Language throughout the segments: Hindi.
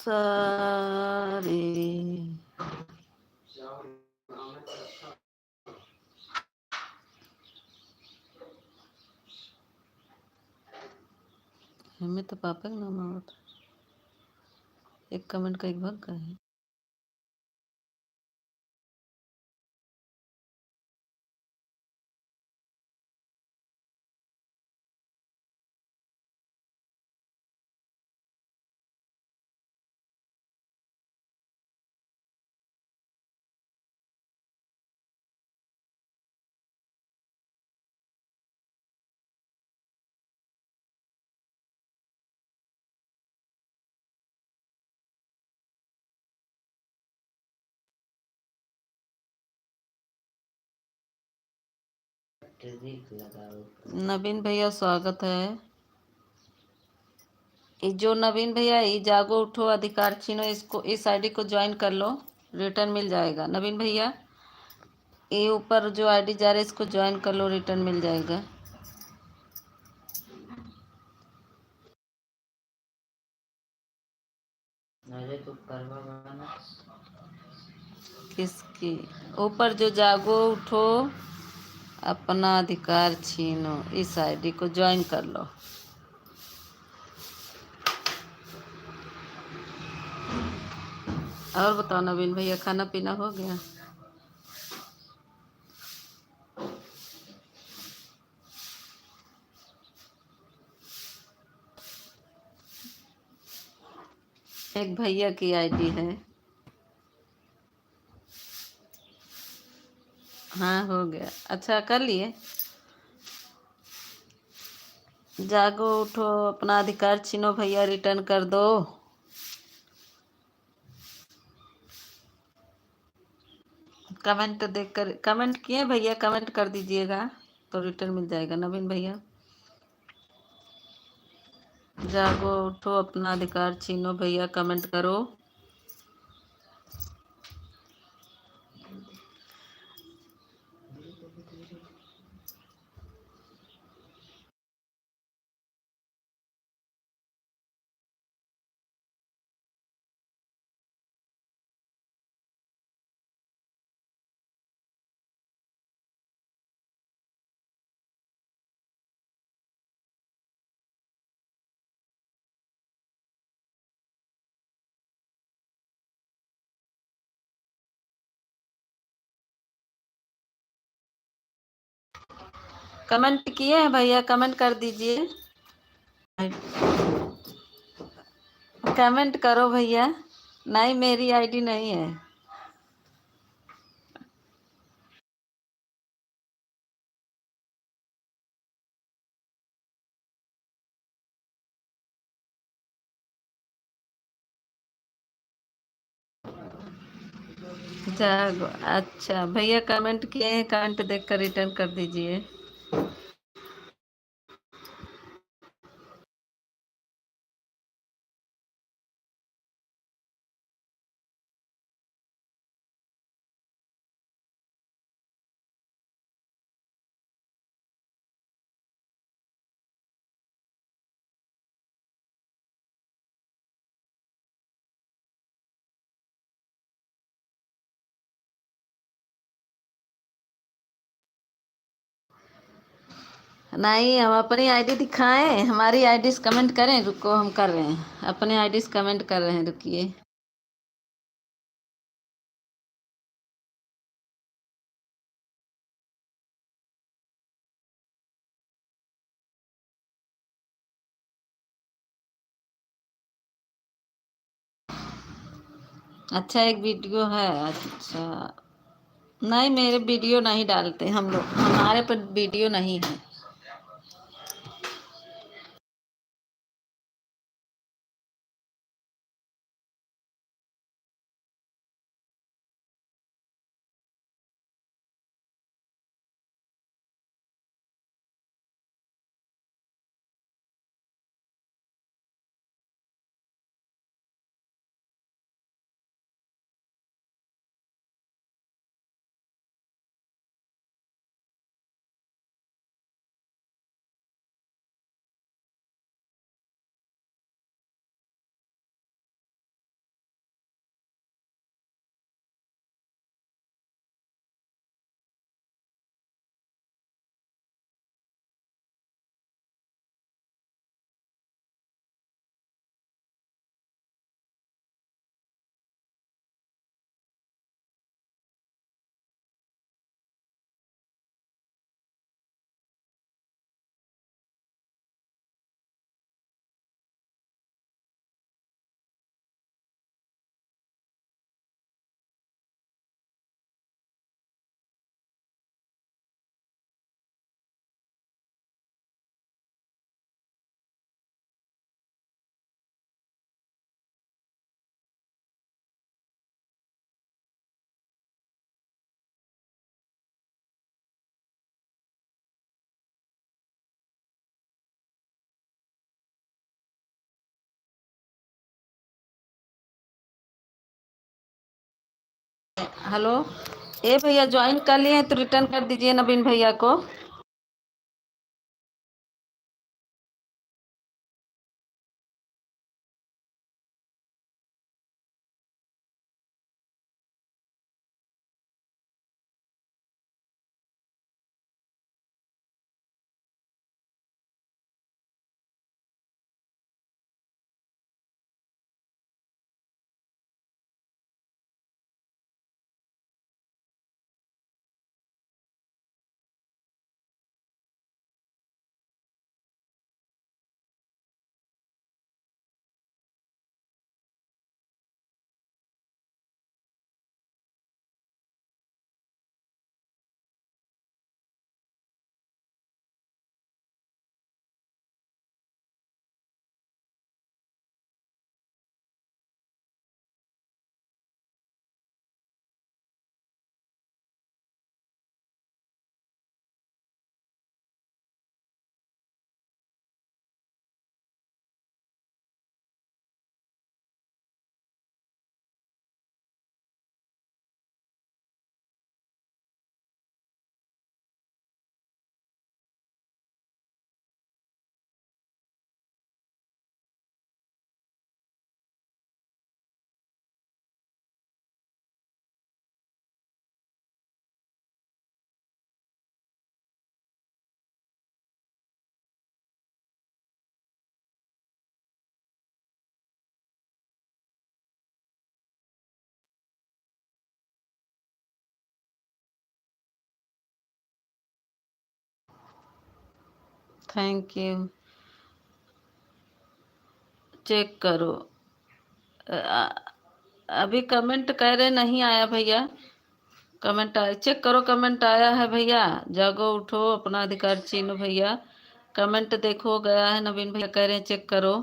सारे। हमें तो पापा का नाम आवत। एक कमेंट का एक भाग का है। नवीन भैया स्वागत है। जो नवीन भैया ये जागो उठो अधिकार छीनो, इसको इस आईडी को ज्वाइन कर लो, रिटर्न मिल जाएगा। नवीन भैया ये ऊपर जो आईडी जा रहा है इसको ज्वाइन कर लो, रिटर्न मिल जाएगा। अरे तो करवा किसकी? ऊपर जो जागो उठो अपना अधिकार छीनो, इस आईडी को ज्वाइन कर लो। और बताओ नवीन भैया, खाना पीना हो गया? एक भैया की आईडी है। हाँ हो गया। अच्छा कर लिए। जागो उठो अपना अधिकार छीनो भैया, रिटर्न कर दो। कमेंट देखकर कमेंट किए भैया, कमेंट कर दीजिएगा तो रिटर्न मिल जाएगा। नवीन भैया जागो उठो अपना अधिकार छीनो भैया, कमेंट करो। कमेंट किए हैं भैया, कमेंट कर दीजिए। कमेंट करो भैया। नहीं मेरी आईडी नहीं है। जागो अच्छा भैया कमेंट किए हैं, कमेंट देखकर रिटर्न कर दीजिए। नहीं हम अपनी आईडी दिखाएं, हमारी आईडी कमेंट करें। रुको हम कर रहे हैं, अपने आईडी कमेंट कर रहे हैं, रुकिए। अच्छा एक वीडियो है। अच्छा नहीं मेरे वीडियो नहीं डालते हम लोग, हमारे पर वीडियो नहीं है। हेलो। ए भैया ज्वाइन कर लिए हैं तो रिटर्न कर दीजिए नवीन भैया को। Thank you. चेक करो। अभी कमेंट कह रहे नहीं आया भैया। कमेंट आया, चेक करो कमेंट आया है भैया। जागो उठो अपना अधिकार छीनो भैया। कमेंट देखो गया है, नवीन भैया कह रहे हैं चेक करो।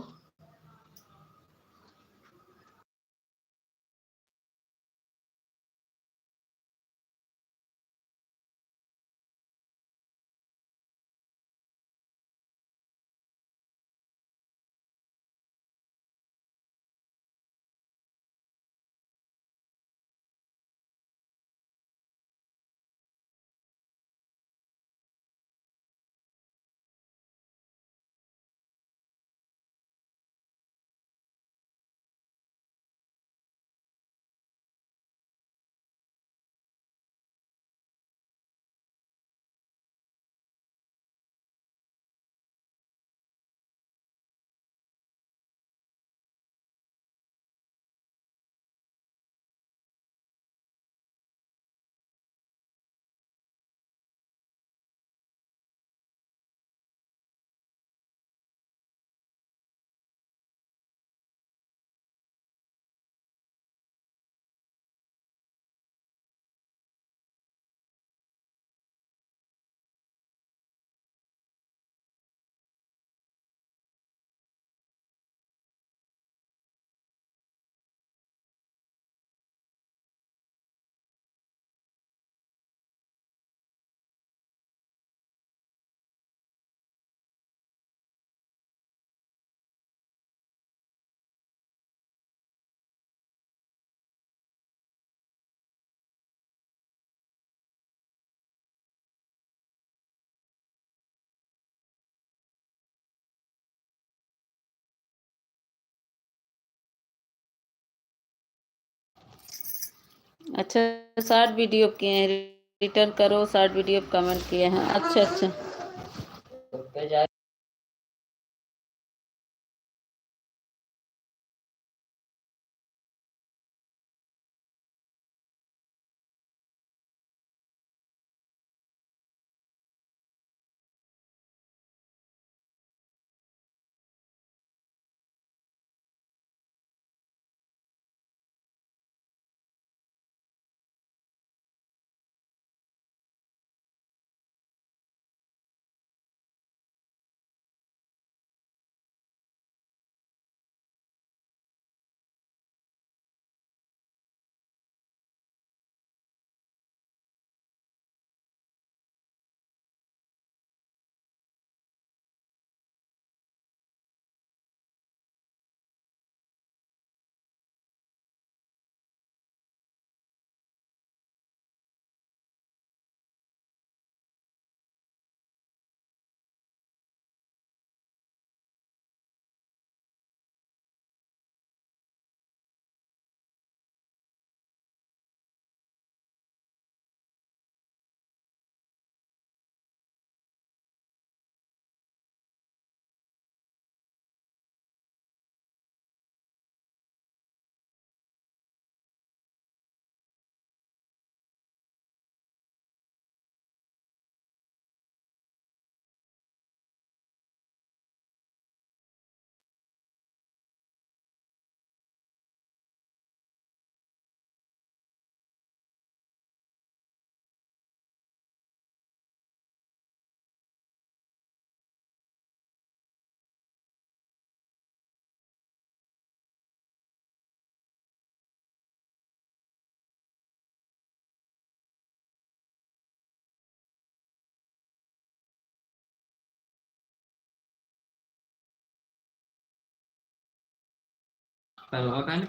अच्छा, शॉर्ट वीडियो किए हैं, रिटर्न करो। शॉर्ट वीडियो कमेंट किए हैं। अच्छा अच्छा।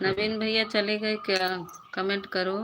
नवीन भैया चले गए क्या? कमेंट करो।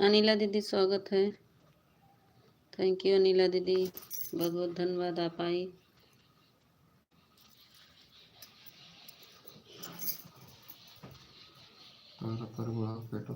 अनिला दीदी स्वागत है। थैंक यू अनिला दीदी, बहुत बहुत धन्यवाद आप आई। पेटो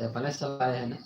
अपने चलाए है ना।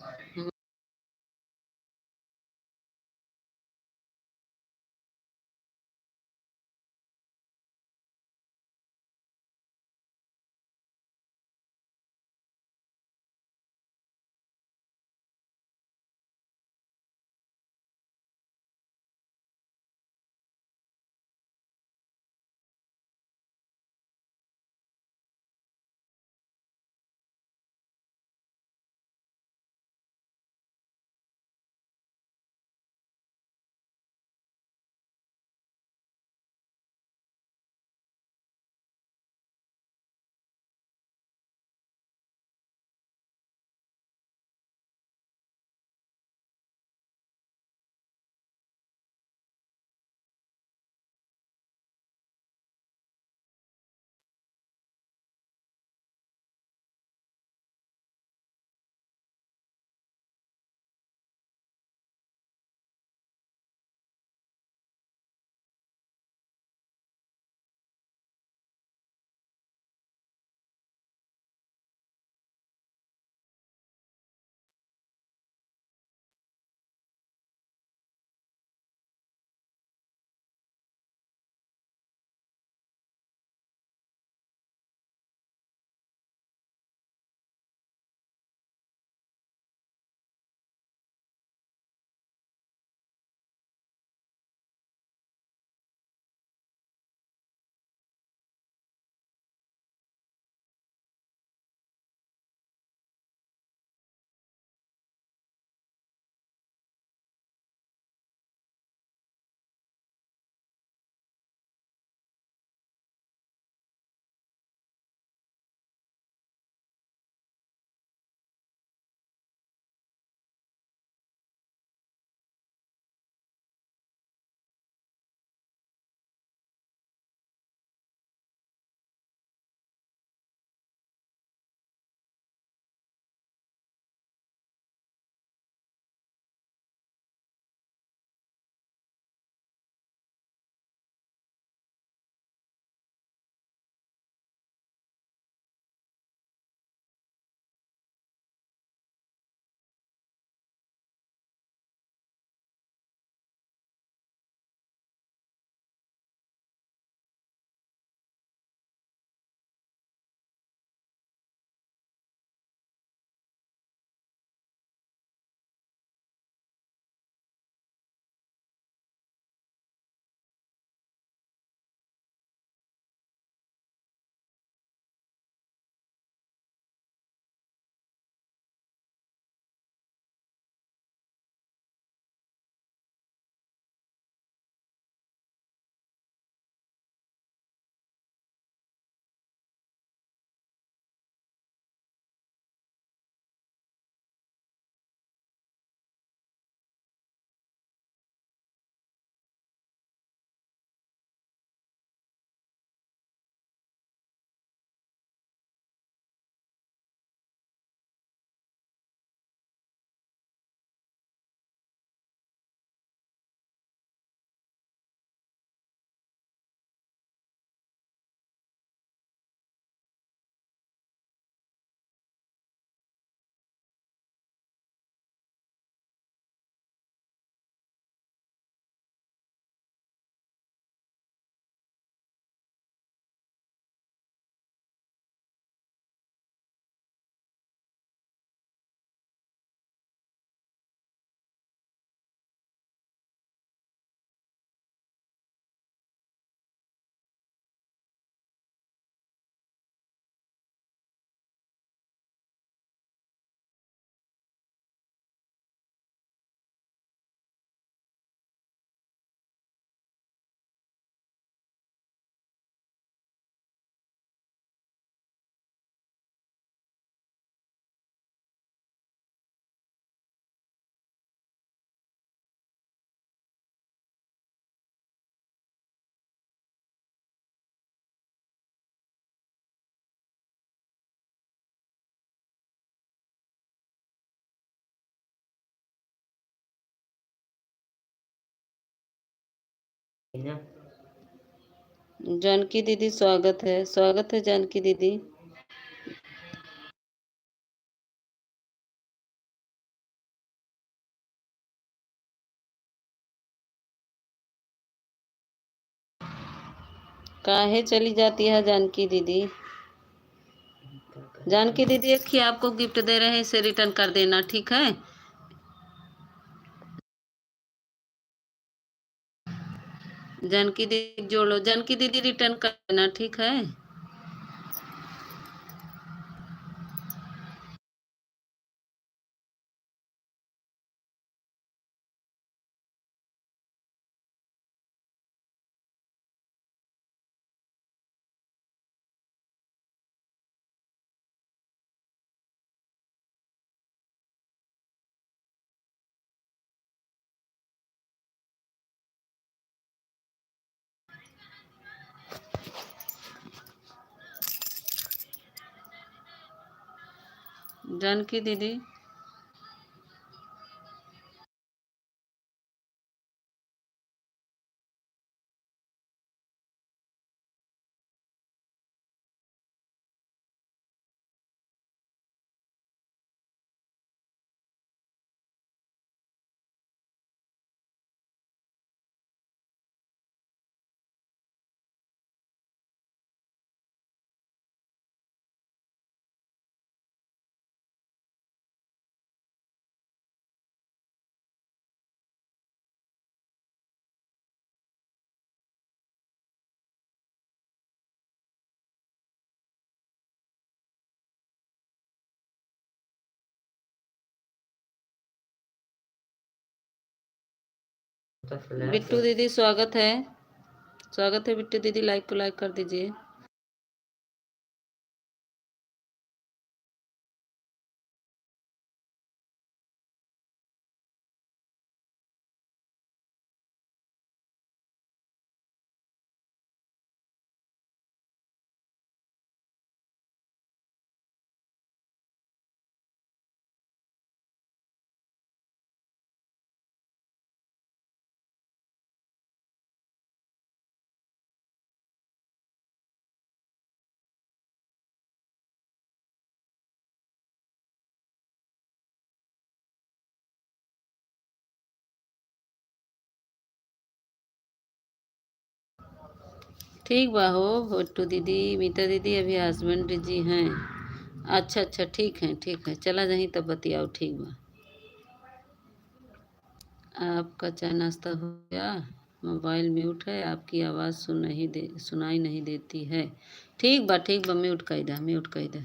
जानकी दीदी स्वागत है जानकी दीदी। काहे चली जाती है जानकी दीदी? जानकी दीदी एक ही आपको गिफ्ट दे रहे हैं, इसे रिटर्न कर देना, ठीक है? जानकी दीदी जोड़ो, जानकी दीदी रिटर्न कर देना, ठीक है? जानकी दीदी बिट्टू दीदी स्वागत है, स्वागत है बिट्टू दीदी, लाइक को लाइक कर दीजिए। ठीक बा हो बिट्टू दीदी, मीता दीदी अभी हस्बैंड जी हैं। अच्छा अच्छा, ठीक है ठीक है, चला जाही तब बतियाओ, ठीक बा। आपका चाय नाश्ता हो गया? मोबाइल म्यूट है, आपकी आवाज़ सुनाई नहीं देती है। ठीक बा, म्यूट कर दे, म्यूट कर दे।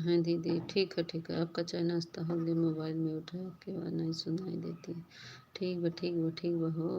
है दीदी, ठीक है, आपका चाय नाश्ता हो गया, मोबाइल म्यूट है, आपकी आवाज़ नहीं सुनाई देती है। ठीक बा हो।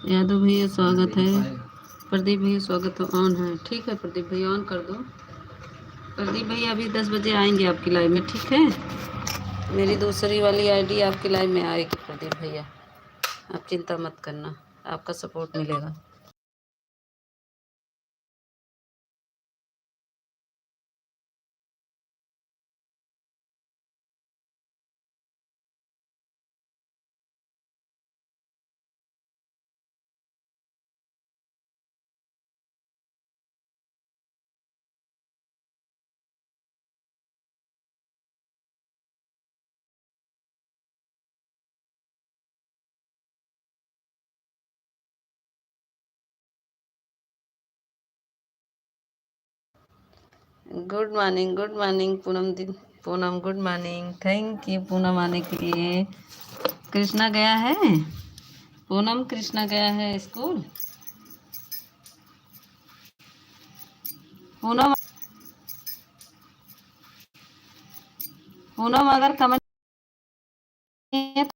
यादव भैया स्वागत है, प्रदीप भैया स्वागत हो, ऑन है, ठीक है प्रदीप भैया ऑन कर दो। प्रदीप भैया अभी 10 बजे आएंगे आपकी लाइव में, ठीक है। मेरी दूसरी वाली आईडी आपकी लाइव में आएगी प्रदीप भैया, आप चिंता मत करना, आपका सपोर्ट मिलेगा। Good morning Poonam the, Poonam good morning, thank you Poonam आने के लिए। कृष्णा गया है, पूनम कृष्णा गया है स्कूल। पूनम, पूनम अगर कमेंट नहीं है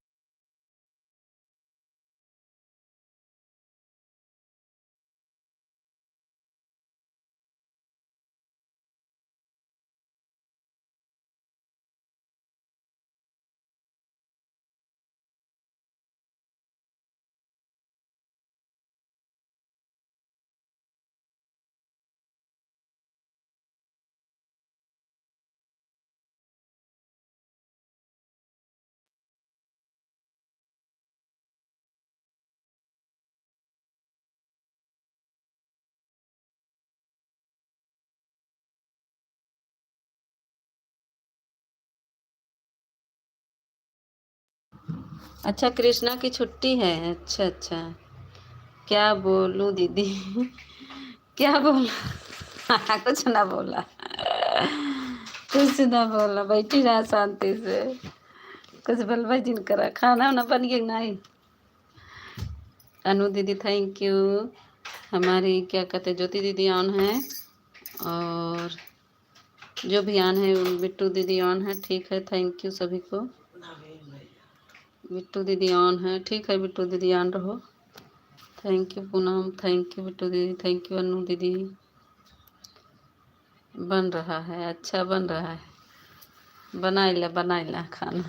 अच्छा कृष्णा की छुट्टी है, अच्छा अच्छा। क्या बोलूं दीदी क्या बोला कुछ ना बोला, कुछ ना बोला, बैठी रहा शांति से, कुछ बोलवा जिन करा। खाना वाना बन गया नहीं। अनु दीदी थैंक यू, हमारी क्या कहते ज्योति दीदी ऑन है, और जो भी ऑन है बिट्टू दीदी ऑन है, ठीक है, थैंक यू सभी को। बिट्टू दीदी ऑन है, ठीक है, बिट्टू दीदी ऑन रहो। Thank you Poonam, thank you Bittu दीदी, थैंक यू अनु दीदी। बन रहा है, अच्छा बन रहा है, बनाई ला खाना।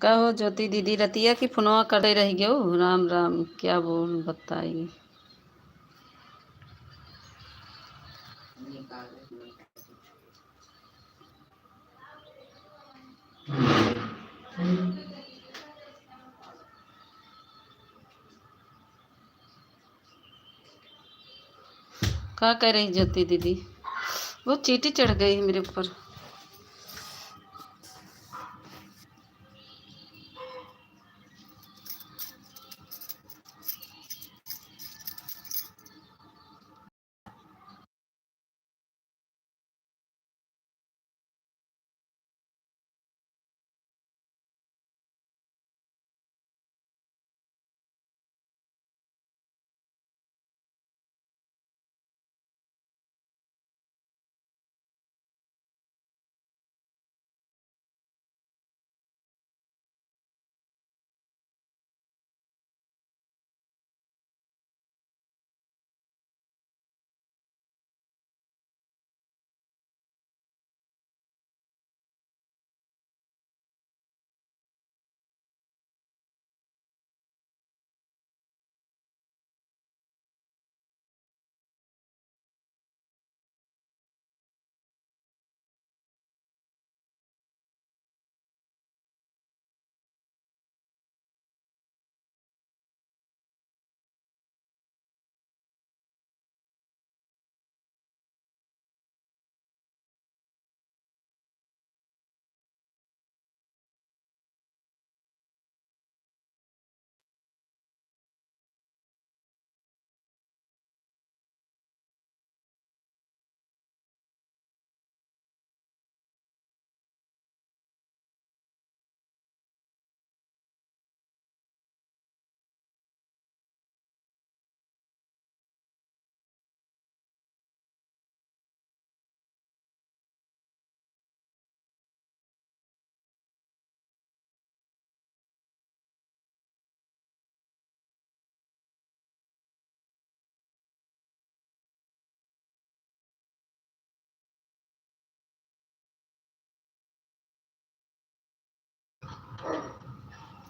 कहो ज्योति दीदी रतिया की फोनवा करे रह गयो, राम राम क्या बोल बताई। क्या कह रही ज्योति दीदी, वो चींटी चढ़ गई मेरे ऊपर।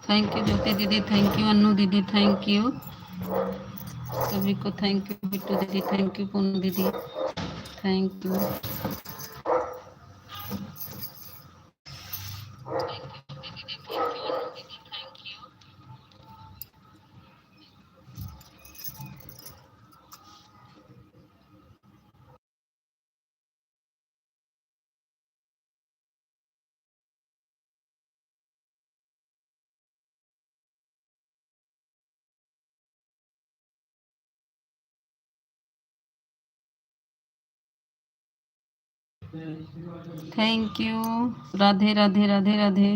थैंक यू ज्योति दीदी, थैंक यू अन्नू दीदी, थैंक यू सभी को, थैंक यू बिट्टू दीदी, थैंक यू पूनम दीदी, thank you. Thank you. Radhe Radhe Radhe Radhe.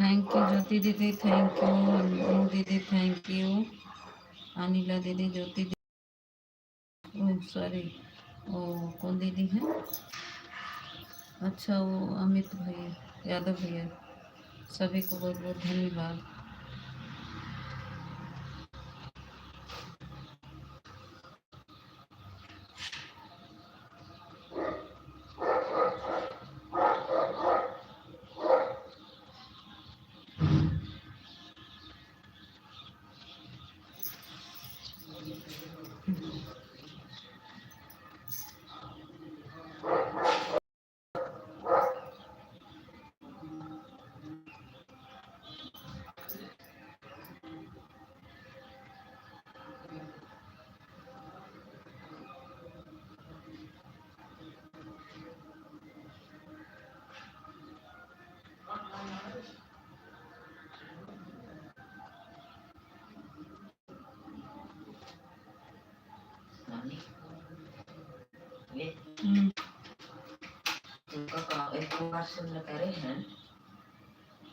Thank you Jyoti दीदी, थैंक यू अनु दीदी, थैंक यू अनिला दीदी, ज्योति दीदी, ओह सॉरी, ओ कौन दीदी है? अच्छा वो अमित भैया, यादव भैया, सभी को बहुत बहुत धन्यवाद।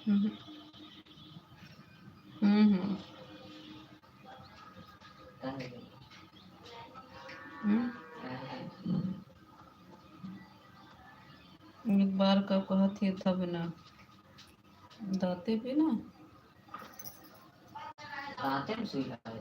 हम्म, हम्म, हम्म, हम्म। एक बार का कहा थी तब ना दाते पे ना दाते में सुई लगा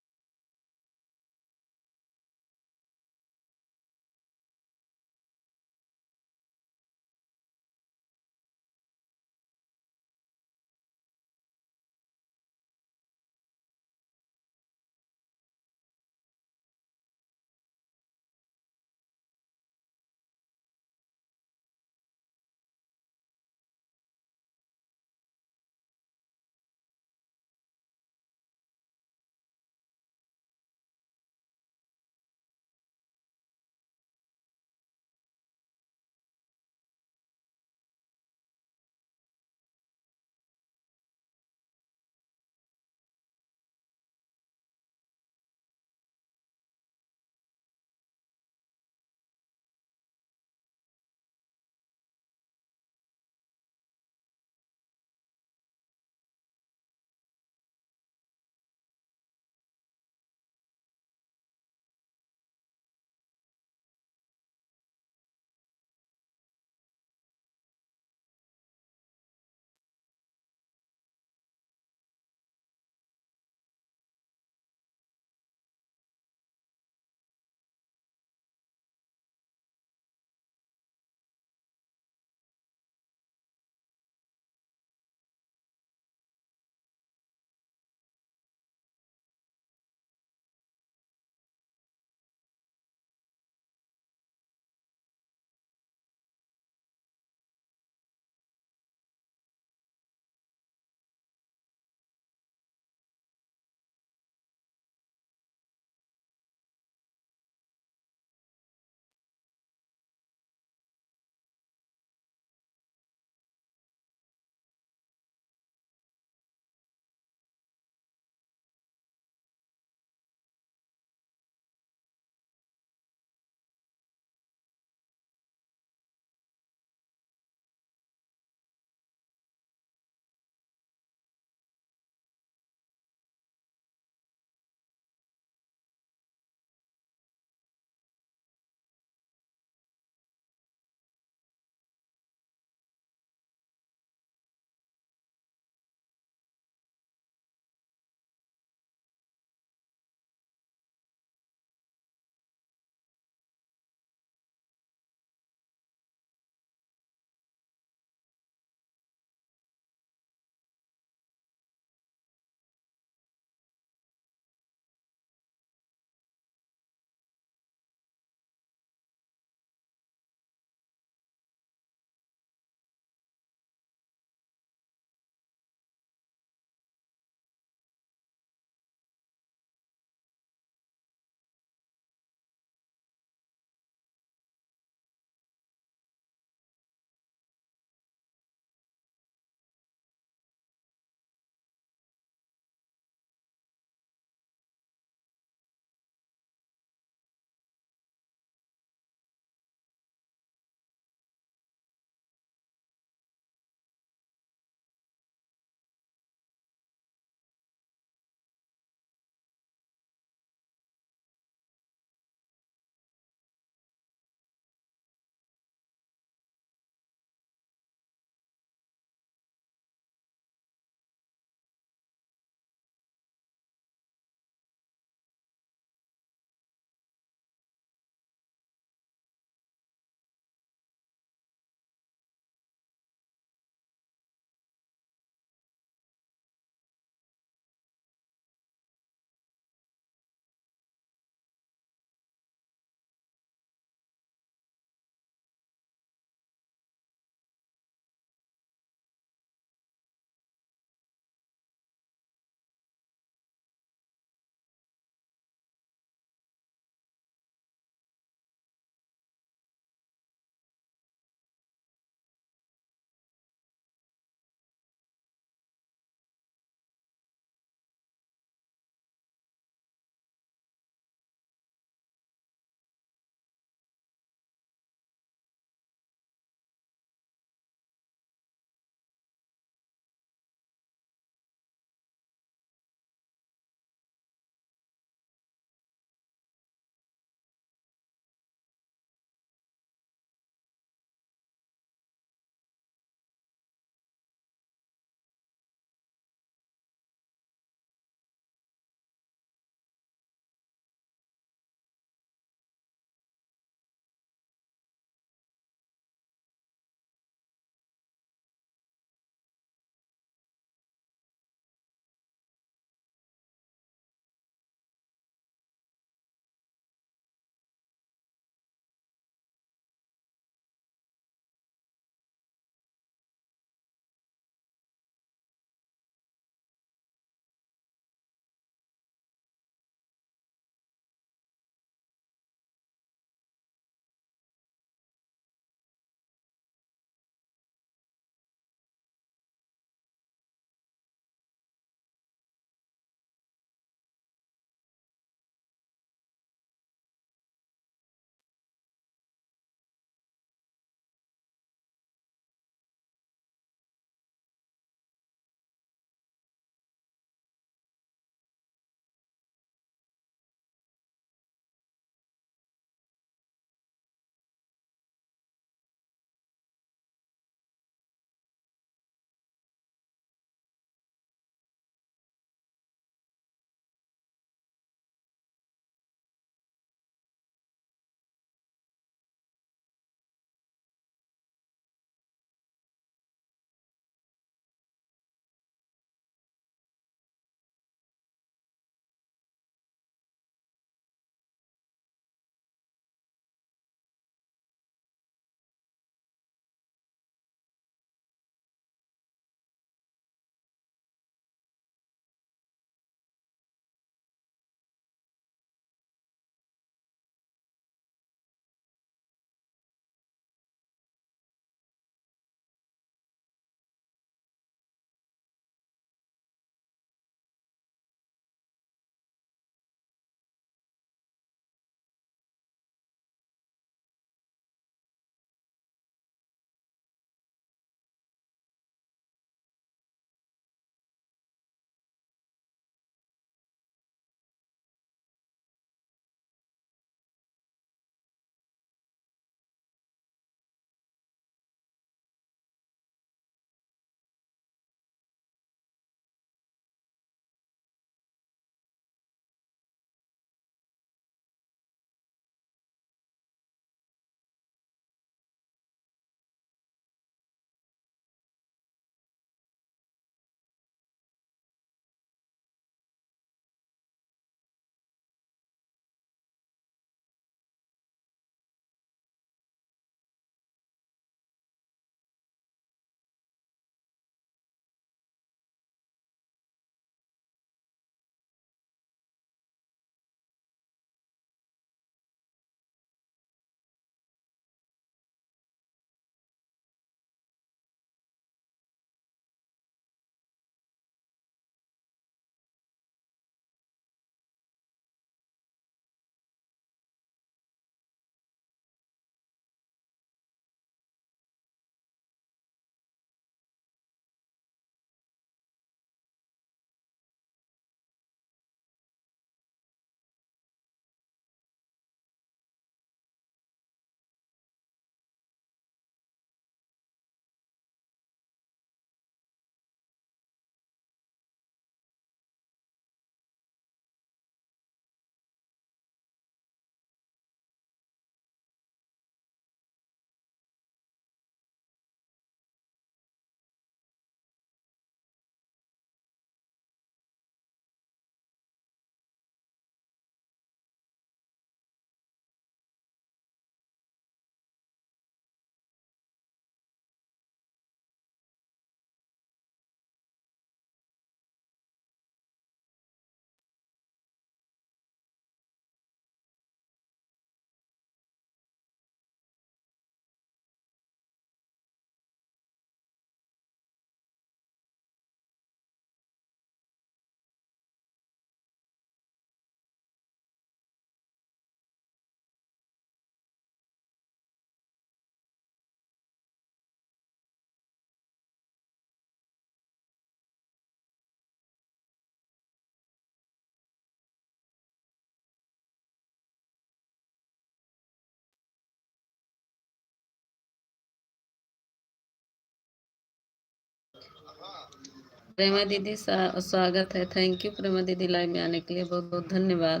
प्रेमा दीदी स्वागत है। थैंक यू प्रेमा दीदी, लाइव में आने के लिए बहुत बहुत धन्यवाद।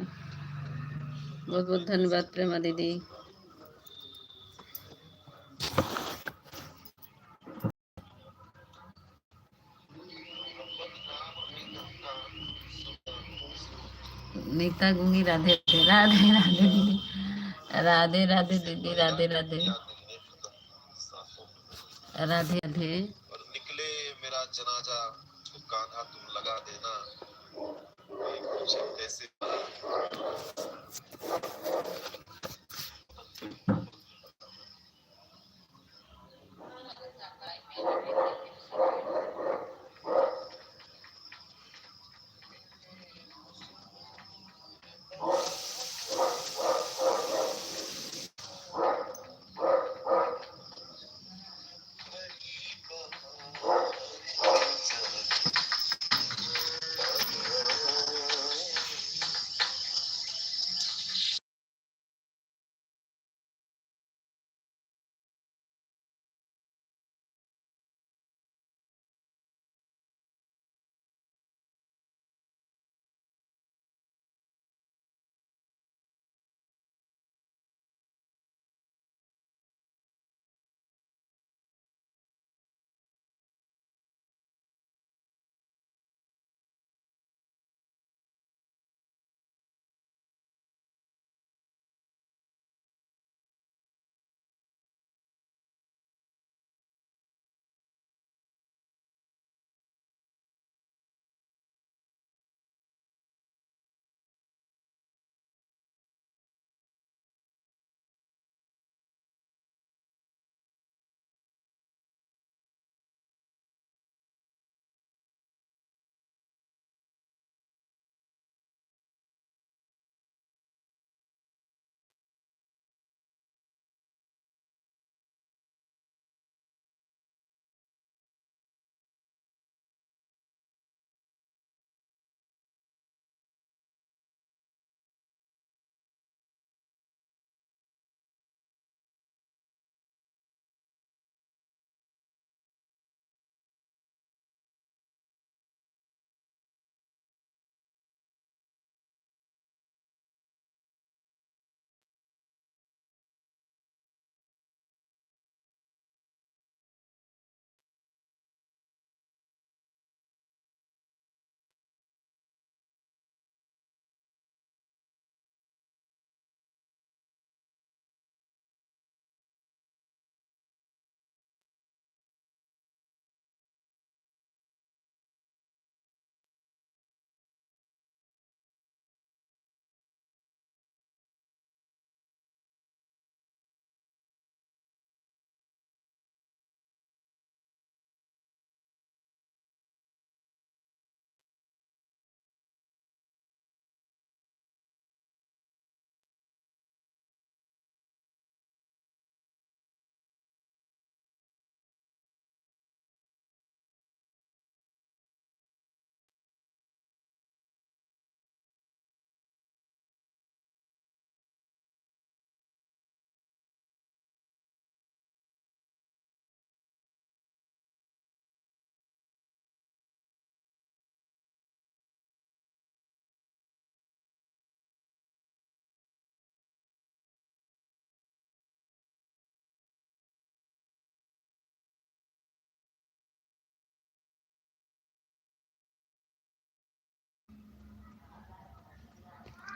बहुत बहुत धन्यवाद प्रेमा दीदी। नीता गुंगी, राधे राधे राधे दीदी, राधे राधे दीदी, राधे राधे राधे राधे। और निकले मेरा जनाजा, कान्हा तुम लगा देना, कुछ ऐसे।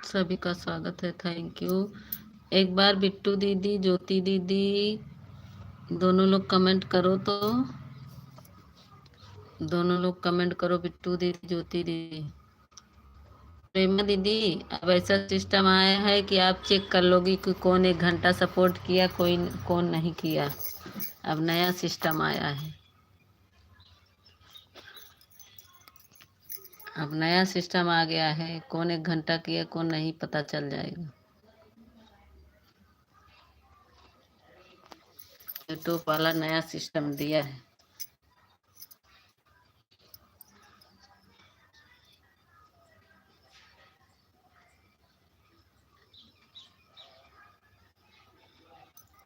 सभी का स्वागत है। Thank you. एक बार बिट्टू दीदी, ज्योति दीदी, दोनों लोग कमेंट करो तो, दोनों लोग कमेंट करो। बिट्टू दीदी, ज्योति दीदी। प्रेमा दीदी, अब ऐसा सिस्टम आया है कि आप चेक कर लोगी कि कौन 1 घंटा सपोर्ट किया, कोई कौन नहीं किया। अब नया सिस्टम आया है। अब नया सिस्टम आ गया है, कौन 1 घंटा किया कौन नहीं पता चल जाएगा। यूट्यूब वाला नया सिस्टम दिया है।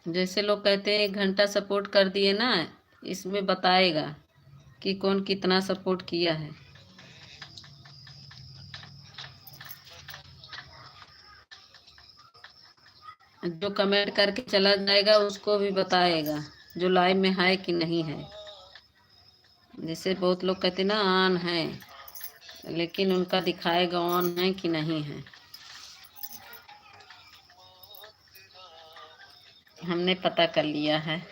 जैसे लोग कहते हैं 1 घंटा सपोर्ट कर दिए ना, इसमें बताएगा कि कौन कितना सपोर्ट किया है। जो कमेंट करके चला जाएगा उसको भी बताएगा जो लाइव में है कि नहीं है। जैसे बहुत लोग कहते ना ऑन है, लेकिन उनका दिखाएगा ऑन है कि नहीं है। हमने पता कर लिया है।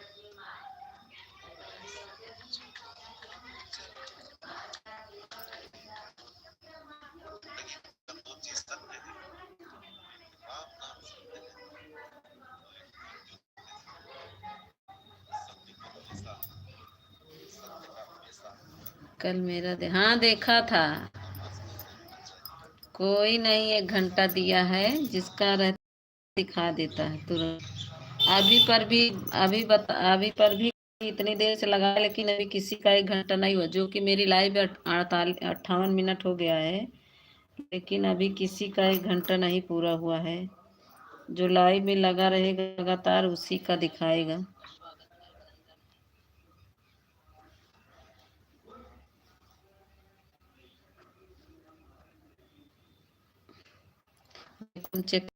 कल मेरा हाँ देखा था। कोई नहीं, 1 घंटा दिया है, जिसका रहता दिखा देता है तुरंत। अभी पर भी अभी पर भी इतनी देर से लगा है, लेकिन अभी किसी का 1 घंटा नहीं हुआ। जो कि मेरी लाइव 58 मिनट हो गया है, लेकिन अभी किसी का 1 घंटा नहीं पूरा हुआ है। जो लाइव में लगा रहेगा लगातार उसी का दिखाएगा। हम चेक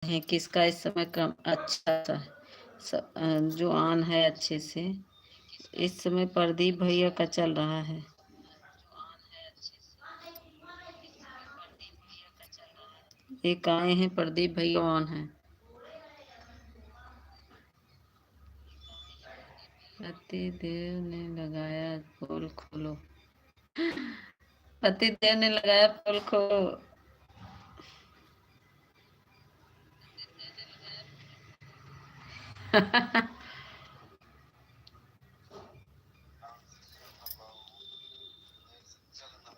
है किसका इस समय कम अच्छा सा जो ऑन है अच्छे से। इस समय प्रदीप भैया का चल रहा है। एक आए हैं प्रदीप भैया ऑन है। पति देव ने लगाया पोल खोलो। पति देव ने लगाया पोल खोलो।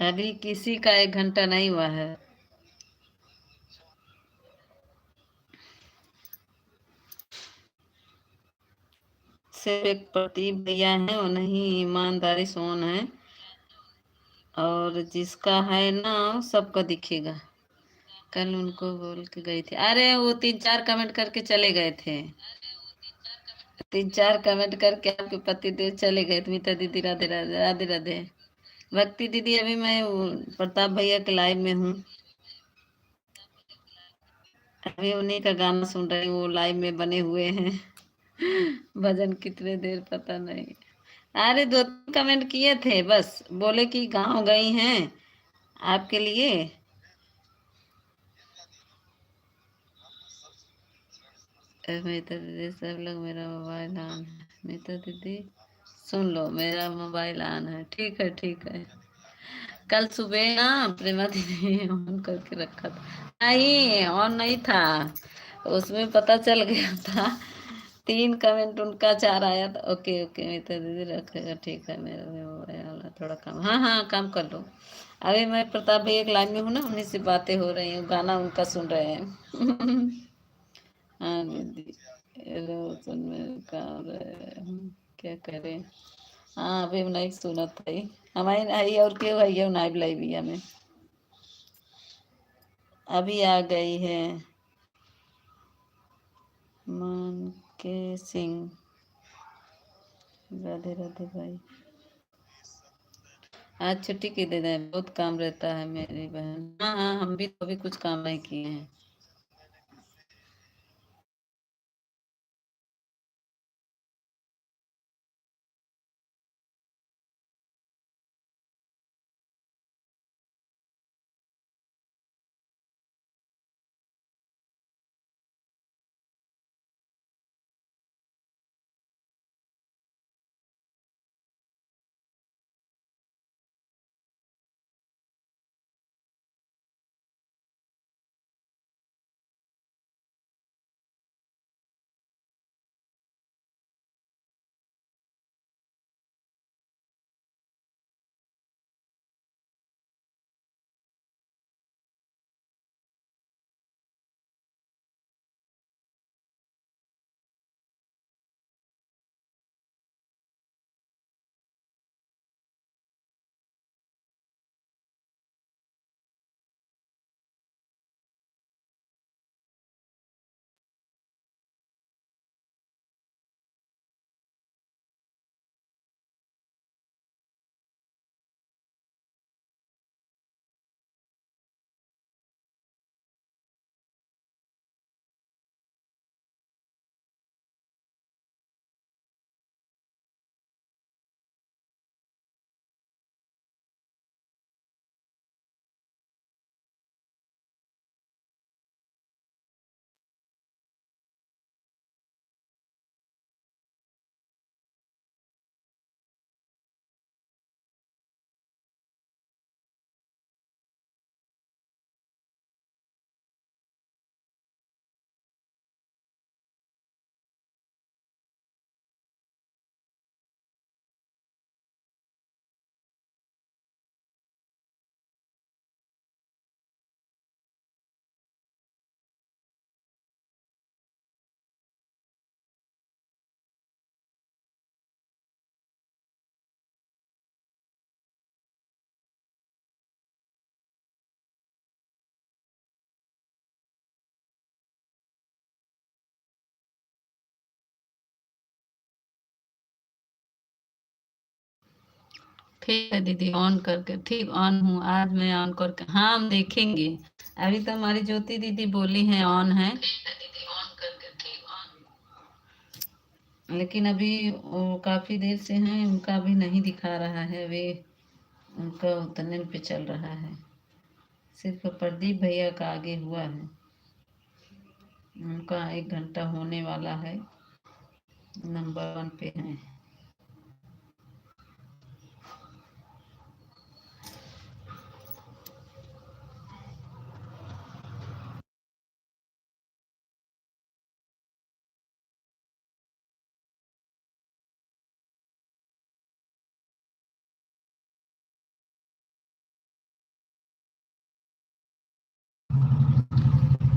अभी किसी का 1 घंटा नहीं हुआ है। सिर्फ एक प्रदीप भैया है, वो नहीं ईमानदारी सोन है। और जिसका है ना सबका दिखेगा। कल उनको बोल के गई थी, अरे वो 3-4 कमेंट करके चले गए थे। 3-4 कमेंट करके आपके पति देव चले गए थे। मीता दीदी राधे राधे राधे राधे। भक्ति दीदी अभी मैं प्रताप भैया के लाइव में हूँ। अभी उन्हीं का गाना सुन रही हूँ, वो लाइव में बने हुए हैं। भजन कितने देर पता नहीं। अरे 2-3 कमेंट किए थे, बस बोले कि गाँव गई हैं आपके लिए। मीता दीदी सब लोग मेरा मोबाइल ऑन है। मीता दीदी सुन लो मेरा मोबाइल ऑन है। ठीक है ठीक है। कल सुबह ना प्रेमा दीदी ने ऑन करके रखा था। नहीं ऑन नहीं था, उसमें पता चल गया था। 3 कमेंट उनका 4 आया था। ओके ओके मीता दीदी रखेगा, ठीक है। मेरा भी मोबाइल वाला थोड़ा काम, हाँ हाँ काम कर लो। अभी मैं प्रताप भैया एक लाइन में हूँ ना, उन्हीं से बातें हो रही हूँ, गाना उनका सुन रहे हैं। हाँ दीदी रोशन में काम रहे हम, क्या करें। हाँ अभी नहीं सुना था ही। हमारे आई और क्यों है नाइब लाइबिया में। अभी आ गई है मान के सिंह। राधे राधे भाई। आज छुट्टी की दे दें, बहुत काम रहता है मेरी बहन। हाँ हाँ हम भी तो अभी कुछ काम नहीं किए हैं। ठीक है दीदी, ऑन करके, ठीक ऑन हूँ, आज मैं ऑन करके, हाँ हम देखेंगे। अभी तो हमारी ज्योति दीदी बोली है ऑन है, लेकिन अभी वो काफी देर से हैं, उनका अभी नहीं दिखा रहा है, वे उनका उतने पे चल रहा है, सिर्फ प्रदीप भैया का आगे हुआ है, उनका 1 घंटा होने वाला है, नंबर 1 पे है।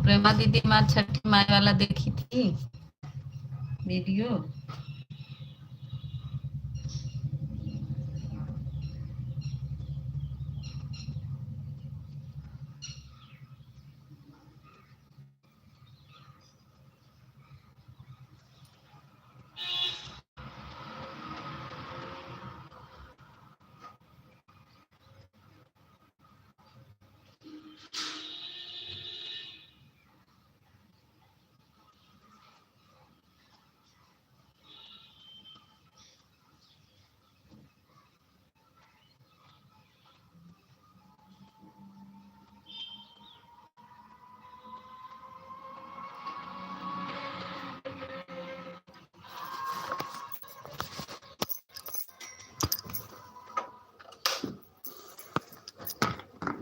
प्रेमा दीदी हमारी छठी माई वाला देखी थी वीडियो।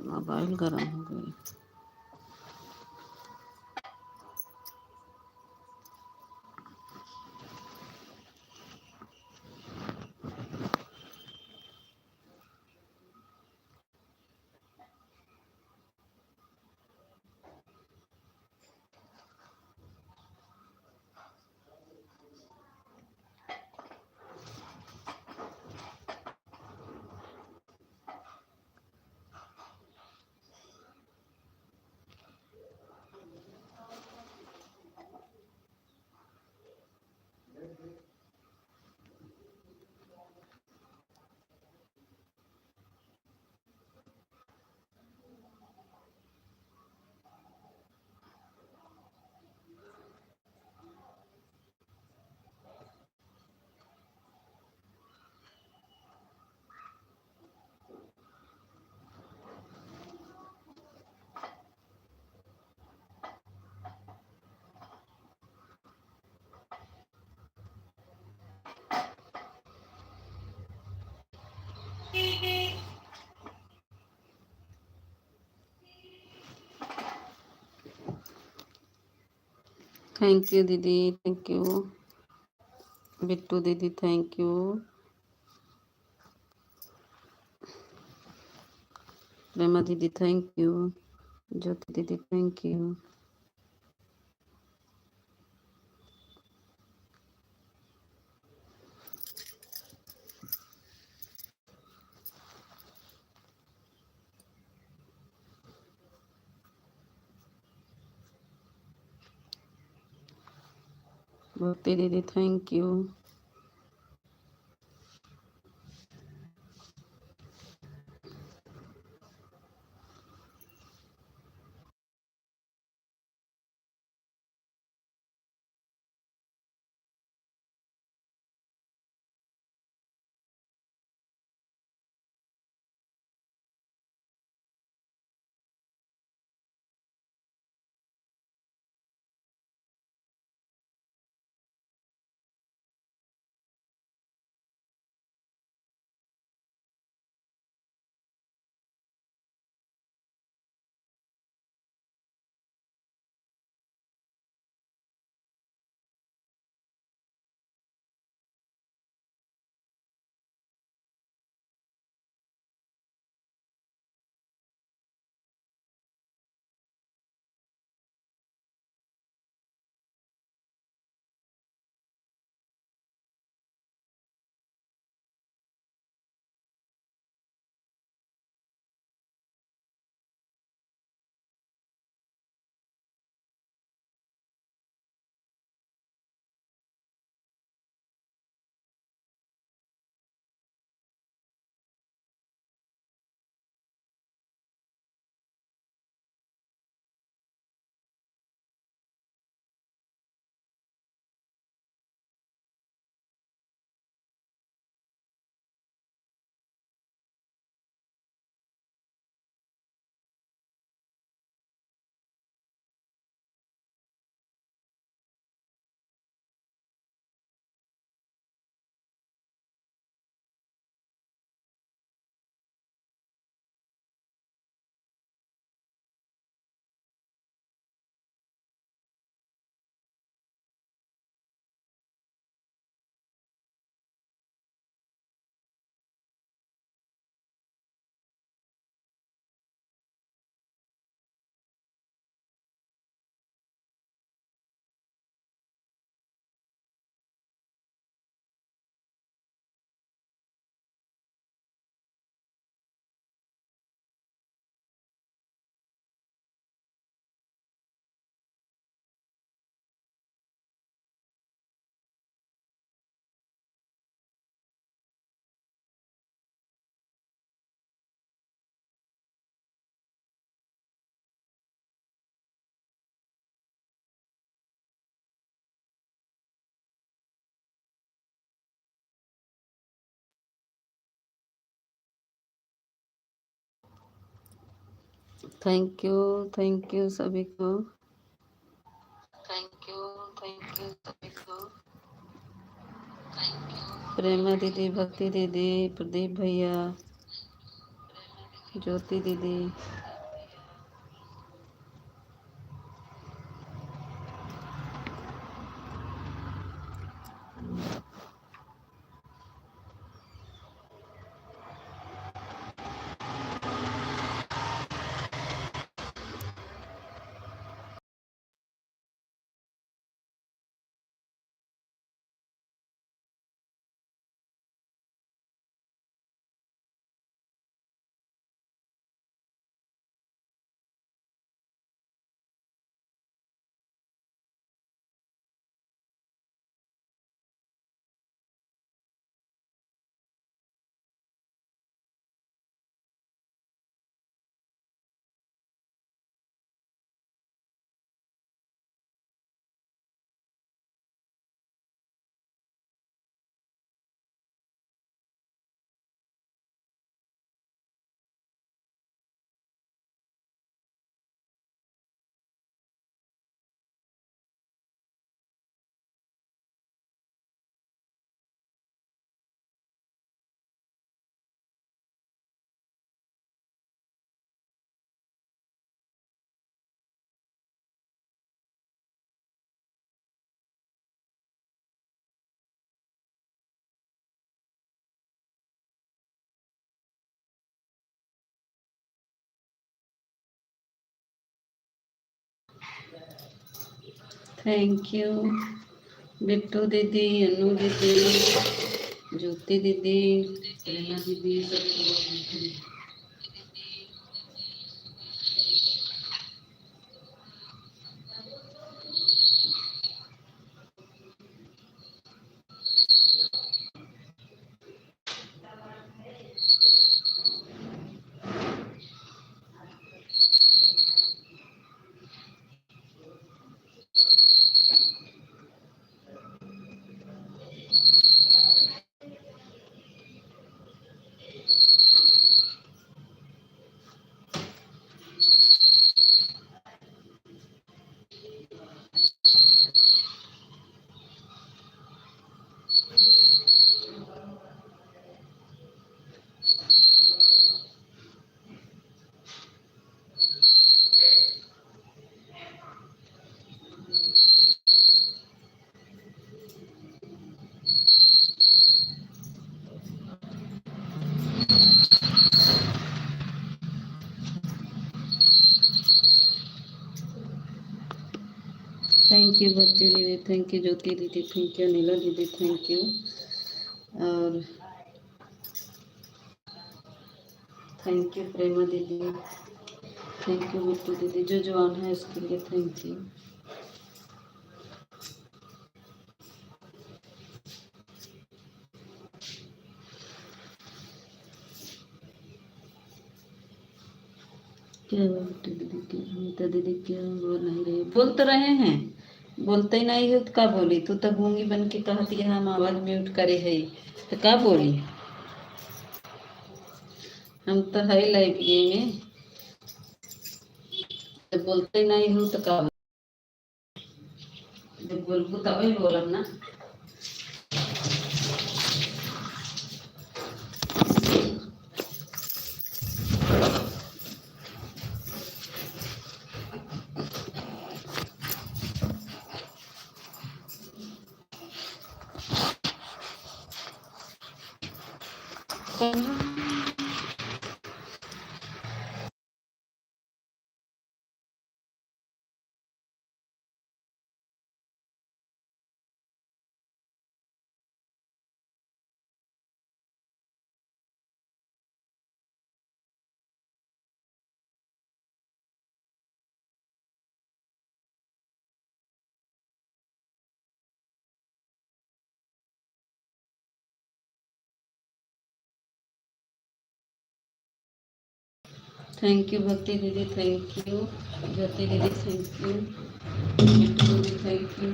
मोबाइल गर्म हो गई। थैंक यू दीदी, थैंक यू बिट्टू दीदी, थैंक यू प्रेमा दीदी, थैंक यू ज्योति दीदी, थैंक यू। भक्ति दीदी, थैंक यू। थैंक यू सभी को। प्रेमा दीदी, भक्ति दीदी, प्रदीप भैया, ज्योति दीदी, थैंक यू बिट्टू दीदी, अनु दीदी, ज्योति दीदी, प्रेमा दीदी, सब। थैंक यू भक्ति दीदी, थैंक यू ज्योति दीदी, थैंक यू नीला दीदी, थैंक यू। और थैंक यू प्रेमा दीदी, थैंक यू बिट्टू दीदी, जो जवान है उसके लिए थैंक यू। क्या दीदी, क्या दीदी, क्या बोल नहीं रही? बोल तो रहे हैं, बोलते ही नहीं हो तो क्या बोली? तू तो गूंगी बन के कहती है हम आवाज म्यूट करे है, तो क्या बोली? हम तो है लाइव में, तो बोलते ही नहीं हो तो क्या? जब बोलबू तभी बोलब ना। थैंक यू भक्ति दीदी, थैंक यू ज्योति दीदी, थैंक यू बिट्टू दीदी, थैंक यू।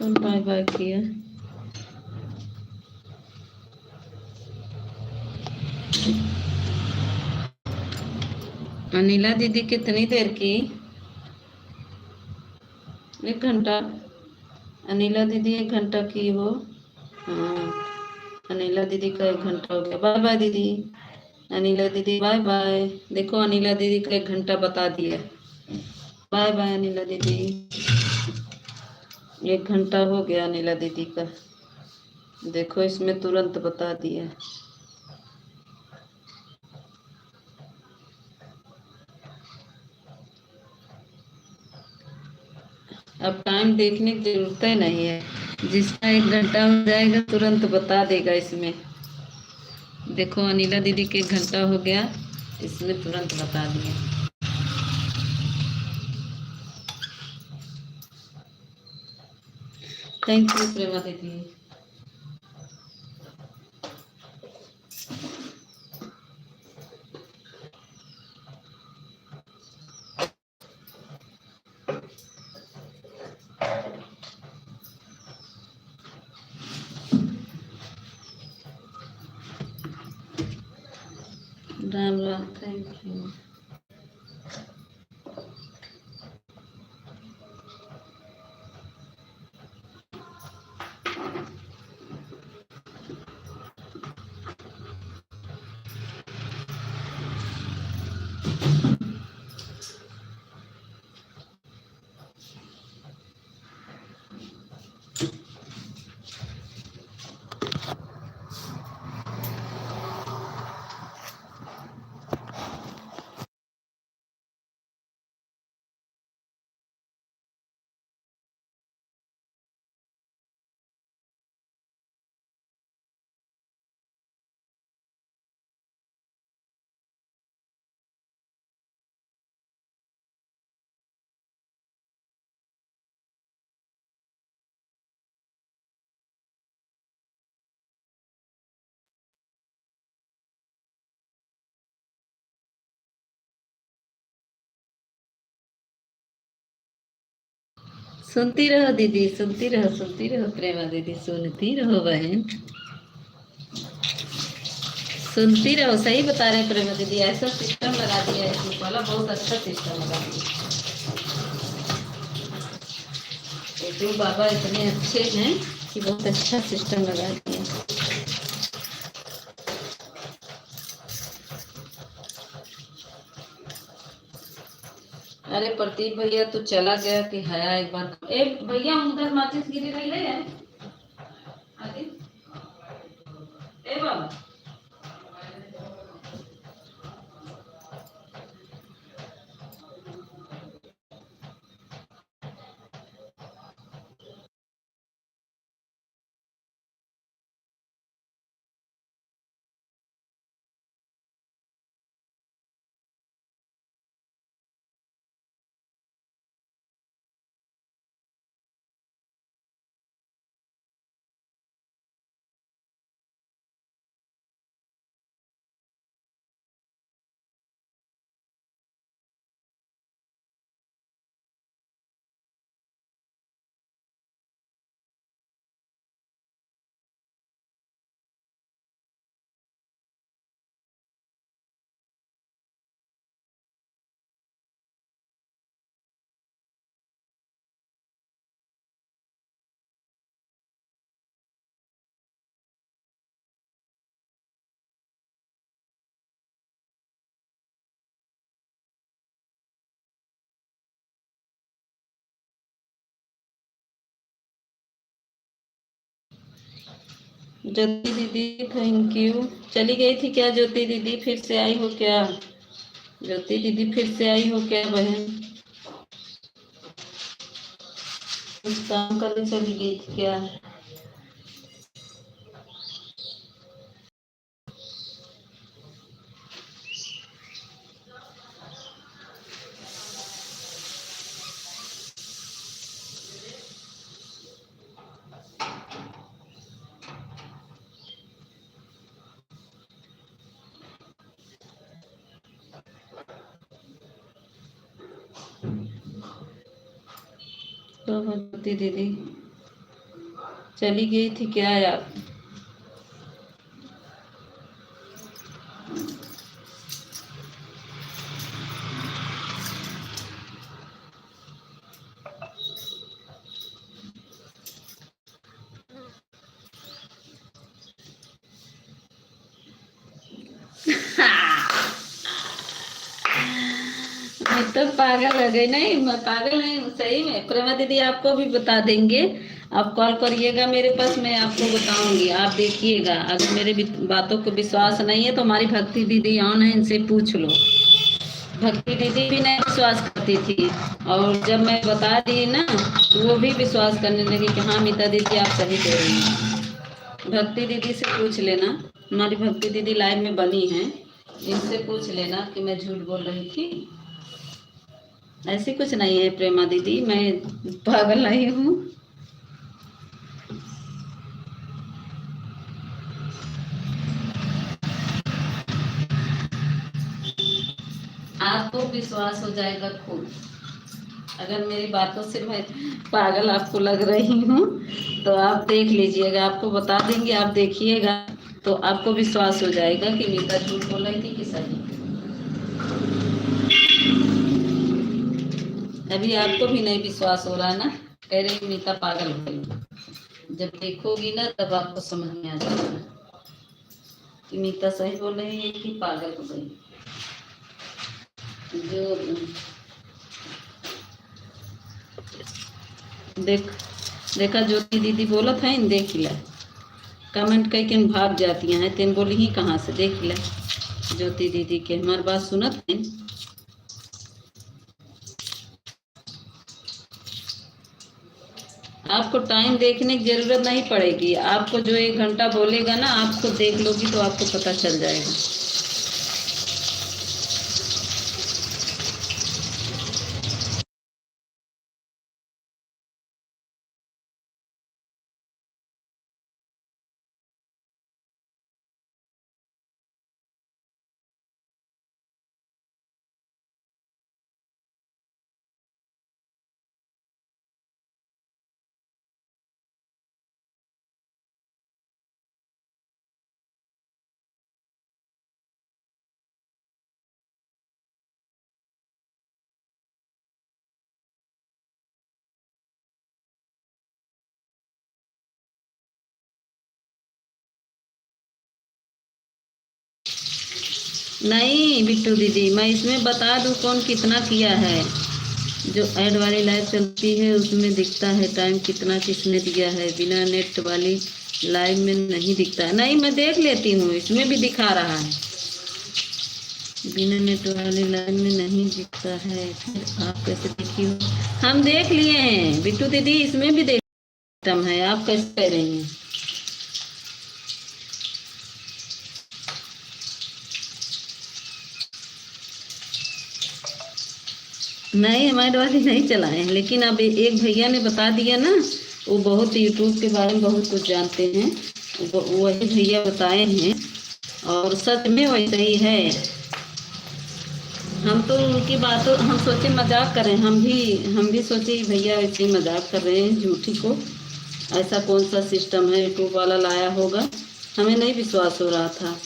बाय बाय किया। अनिला दीदी कितनी देर की? 1 घंटा। अनिला दीदी 1 घंटा की वो। हाँ, अनिला दीदी का 1 घंटा हो गया। बाय बाय दीदी। अनिला दीदी बाय बाय। देखो अनिला दीदी का 1 घंटा बता दिया। बाय बाय अनिला दीदी। 1 घंटा हो गया अनिला दीदी का। देखो इसमें तुरंत बता दिया। अब टाइम देखने की जरूरत ही नहीं है, जिसका 1 घंटा हो जाएगा तुरंत बता देगा इसमें। देखो अनिला दीदी के 1 घंटा हो गया, इसमें तुरंत बता दिया। थैंक यू प्रेमा दीदी। राम राम। Thank you. सुनती रहो दीदी, सुनती रहो प्रेमा दीदी, सुनती रहो बहन, सुनती रहो। सही बता रहे प्रेमा दीदी, ऐसा सिस्टम लगा दिया है इसमें वाला, बहुत अच्छा सिस्टम लगा दिया। जो बाबा इतने अच्छे हैं कि बहुत अच्छा सिस्टम लगा दिया। अरे प्रदीप भैया तो चला गया कि हया एक बार। ए भैया उधर माचिस गिरी रही है। ए बाबा ज्योति दीदी थैंक यू। चली गई थी क्या ज्योति दीदी, फिर से आई हो क्या? ज्योति दीदी फिर से आई हो क्या बहन? कुछ काम करने चली गई थी क्या? तो ज्योति दीदी चली गई थी क्या यार? मैं तो पागल हो गई। नहीं, मैं पागल नहीं हूँ, सही में प्रेमा दीदी आपको भी बता देंगे। आप कॉल करिएगा मेरे पास, मैं आपको बताऊंगी, आप देखिएगा। अगर मेरे बातों को विश्वास नहीं है तो हमारी भक्ति दीदी ऑन है, इनसे पूछ लो। भक्ति दीदी भी नहीं विश्वास करती थी, और जब मैं बता दी ना तो वो भी विश्वास करने लगी कि हाँ मीता दीदी आप सही कह रही हैं। भक्ति दीदी से पूछ लेना, हमारी भक्ति दीदी लाइव में बनी हैं, इनसे पूछ लेना कि मैं झूठ बोल रही थी। ऐसी कुछ नहीं है प्रेमा दीदी, मैं पागल नहीं हूँ। आपको विश्वास हो जाएगा खुद। अगर मेरी बातों से मैं पागल आपको लग रही हूँ तो आप देख लीजिएगा, आपको बता देंगे, आप देखिएगा तो आपको विश्वास हो जाएगा कि मीता झूठ बोल रही थी कि सही। अभी आपको भी नहीं विश्वास हो रहा है ना, कह रही मीता पागल हो गई। जब देखोगी ना तब आपको समझ में आ जाएगा कि मीता सही बोल रही है कि पागल हो गई। जो देख देखा ज्योति दीदी बोला था इन, देख ले कमेंट कई के भाग जाती हैं, तेन बोली ही कहाँ से, देख ले ज्योति दीदी के हमारी बात सुनत है। आपको टाइम देखने की जरूरत नहीं पड़ेगी, आपको जो 1 घंटा बोलेगा ना आप खुद देख लोगी तो आपको पता चल जाएगा। नहीं बिट्टू दीदी, मैं इसमें बता दूं कौन कितना किया है। जो ऐड वाली लाइव चलती है उसमें दिखता है टाइम कितना किसने दिया है, बिना नेट वाली लाइव में नहीं दिखता है। नहीं मैं देख लेती हूँ, इसमें भी दिखा रहा है, बिना नेट वाली लाइव में नहीं दिखता है। फिर आप कैसे देखी हो? हम देख लिए हैं बिट्टू दीदी, इसमें भी देखता है, आप कैसे कह रही हैं? नहीं हमारे वाली नहीं चलाए हैं, लेकिन अब एक भैया ने बता दिया ना, वो बहुत यूट्यूब के बारे में बहुत कुछ जानते हैं, वही भैया बताए हैं और सच में वैसे ही है। हम तो उनकी बातों, हम सोचे मजाक करें, हम भी सोचे भैया ऐसे ही मजाक कर रहे हैं झूठी को, ऐसा कौन सा सिस्टम है यूट्यूब वाला लाया होगा। हमें नहीं विश्वास हो रहा था,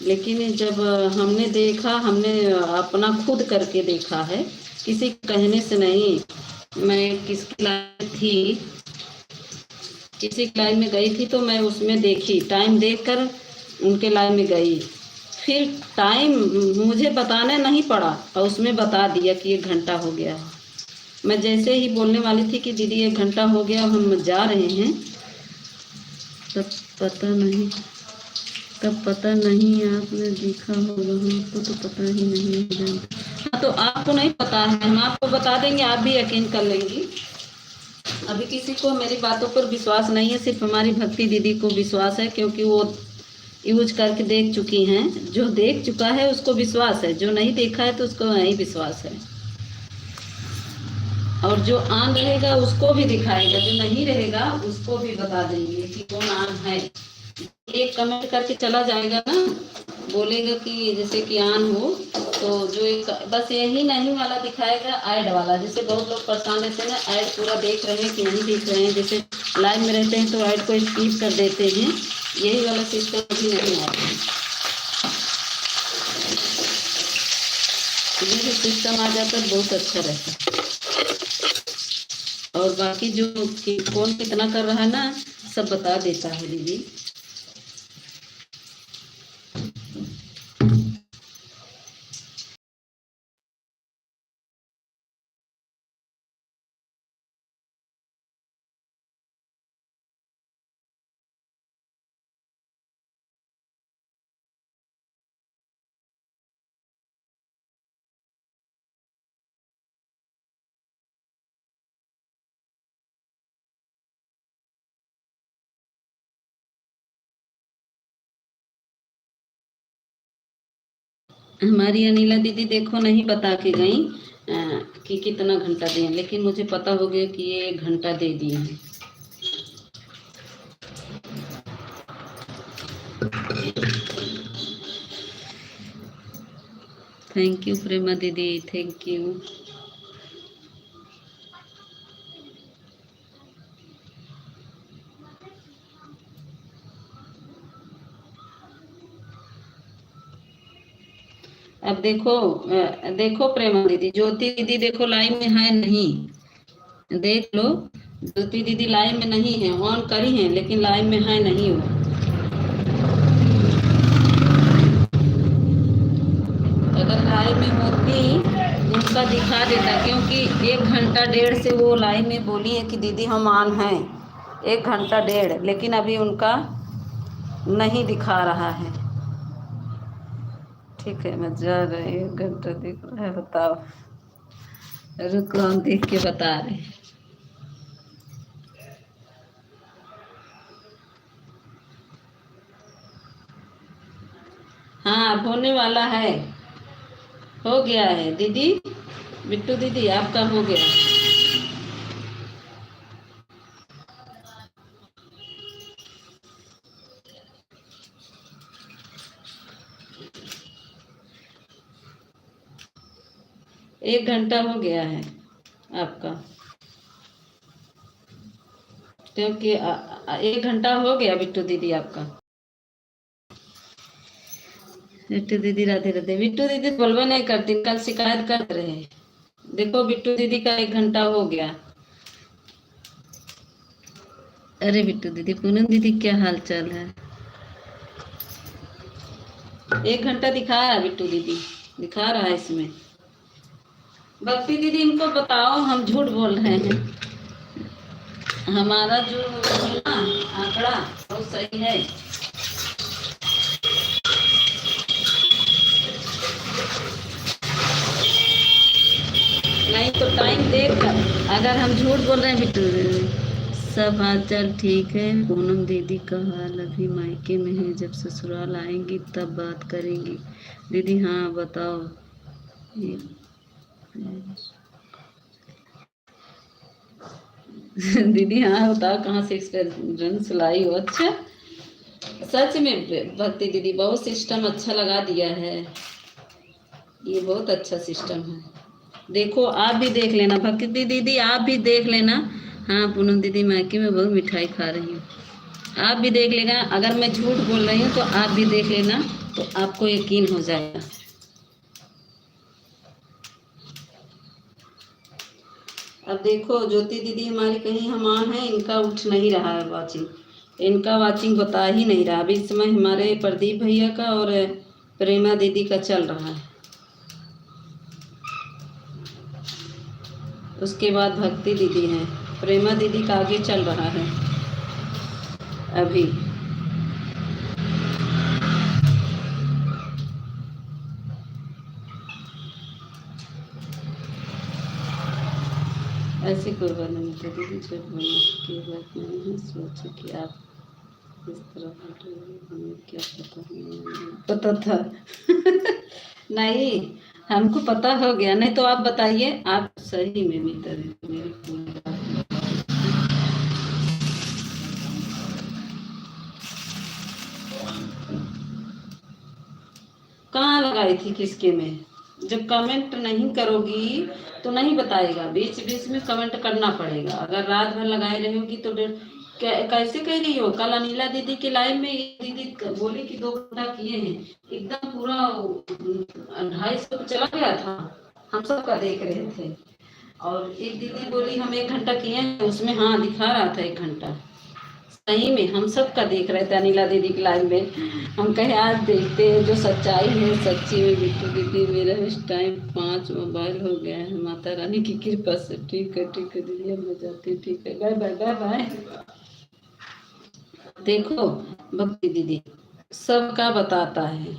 लेकिन जब हमने देखा, हमने अपना खुद करके देखा है, किसी कहने से नहीं। मैं किसकी लाइव थी, किसी लाइव में गई थी तो मैं उसमें देखी, टाइम देखकर उनके लाइव में गई, फिर टाइम मुझे बताना नहीं पड़ा और उसमें बता दिया कि 1 घंटा हो गया। मैं जैसे ही बोलने वाली थी कि दीदी 1 घंटा हो गया हम जा रहे हैं, तब पता नहीं आपने देखा होगा, हमको तो पता ही नहीं है। हाँ तो आपको नहीं पता है, हम आपको बता देंगे, आप भी यकीन कर लेंगी। अभी किसी को मेरी बातों पर विश्वास नहीं है, सिर्फ हमारी भक्ति दीदी को विश्वास है, क्योंकि वो यूज करके देख चुकी हैं। जो देख चुका है उसको विश्वास है, जो नहीं देखा है तो उसको नहीं विश्वास है। और जो ऑन रहेगा उसको भी दिखाएगा, जो नहीं रहेगा उसको भी बता देंगे कि कौन ऑन है। एक कमेंट करके चला जाएगा ना, बोलेगा कि जैसे कि ऑन हो, तो जो एक बस यही नहीं वाला दिखाएगा, ऐड वाला। जैसे बहुत लोग परेशान रहते हैं ना, ऐड पूरा देख रहे हैं कि नहीं देख रहे हैं, जैसे लाइव में रहते हैं तो ऐड को स्किप कर देते हैं, यही वाला सिस्टम अभी नहीं आता है। ये जो सिस्टम आ जाता है बहुत अच्छा रहता है। और बाकी जो कौन कितना कर रहा है ना, सब बता देता है दीदी। हमारी अनिला दीदी देखो नहीं बता के गई कि कितना घंटा दें, लेकिन मुझे पता हो गया कि ये 1 घंटा दे दिए हैं। थैंक यू प्रेमा दीदी, थैंक यू। अब देखो देखो प्रेमा दीदी, ज्योति दीदी देखो लाइव में है नहीं, देख लो। ज्योति दीदी लाइव में नहीं है, ऑन करी है लेकिन लाइव में है नहीं वो। अगर लाइव में होती उनका दिखा देता, क्योंकि 1 घंटा 1.5 से वो लाइव में बोली है कि दीदी हम ऑन हैं, 1 घंटा 1.5, लेकिन अभी उनका नहीं दिखा रहा है। ठीक है, मैं जा रही हूँ, 1 घंटा दिख रहा है, बताओ। रुको हम देख के बता रहे हैं। हाँ अब होने वाला है, हो गया है दीदी, बिट्टू दीदी आपका हो गया। एक घंटा हो गया है आपका, क्योंकि 1 घंटा हो गया बिट्टू दीदी आपका। बिट्टू दीदी राधे राधे। बिट्टू दीदी बोलवे नहीं करती, कल शिकायत कर रहे। देखो बिट्टू दीदी का 1 घंटा हो गया। अरे बिट्टू दीदी, पूनम दीदी क्या हाल चाल है? 1 घंटा दिखा रहा है बिट्टू दीदी, दिखा रहा है इसमें। भक्ति दीदी इनको बताओ हम झूठ बोल रहे हैं, हमारा जो ना आंकड़ा बहुत सही है। नहीं तो टाइम देख कर, अगर हम झूठ बोल रहे हैं बिट्टू दीदी। सब हाल चाल ठीक है। पूनम दीदी का हाल अभी मायके में है, जब ससुराल आएंगी तब बात करेंगी। दीदी हाँ बताओ। दीदी हाँ बताओ, कहाँ से एक्सपीरियंस लाई हो? अच्छा सच में भक्ति दीदी बहुत सिस्टम अच्छा लगा दिया है, ये बहुत अच्छा सिस्टम है। देखो आप भी देख लेना भक्ति दीदी, आप भी देख लेना। हाँ पूनम दीदी मायके में बहुत मिठाई खा रही हूँ, आप भी देख लेना। अगर मैं झूठ बोल रही हूँ तो आप भी देख लेना, तो आपको यकीन हो जाएगा। अब देखो ज्योति दीदी हमारी कहीं हम ऑन है, इनका उठ नहीं रहा है वाचिंग, इनका वाचिंग बता ही नहीं रहा। अभी इस समय हमारे प्रदीप भैया का और प्रेमा दीदी का चल रहा है, उसके बाद भक्ति दीदी है, प्रेमा दीदी का आगे चल रहा है अभी। ऐसी कुर्बानी नहीं थी दीदी, जब बोलने की बात नहीं है, सोचे कि आप इस तरह हमें क्या पता था। नहीं हमको पता हो गया, नहीं तो आप बताइए, आप सही में मित्र मेरे कहाँ लगाई थी किसके में? जब कमेंट नहीं करोगी तो नहीं बताएगा, बीच बीच में कमेंट करना पड़ेगा। अगर रात भर लगाए रहेगी तो कैसे कह रही हो? कल अनिला दीदी के लाइव में ये दीदी बोली कि 2 घंटा किए हैं, एकदम पूरा 250 चला गया था, हम सबका देख रहे थे। और एक दीदी बोली हम 1 घंटा किए हैं, उसमें हाँ दिखा रहा था 1 घंटा। सही में हम सब का देख रहे थे अनिला दीदी के लाइव में। हम कहे आज देखते हैं जो सच्चाई है। सच्ची में बिट्टू दीदी मेरा इस टाइम 5 मोबाइल हो गया है, माता रानी की कृपा से। ठीक है दीदी, अब मैं जाती हूँ। ठीक है, बाय बाय बाय बाय। देखो भक्ति दीदी सबका बताता है,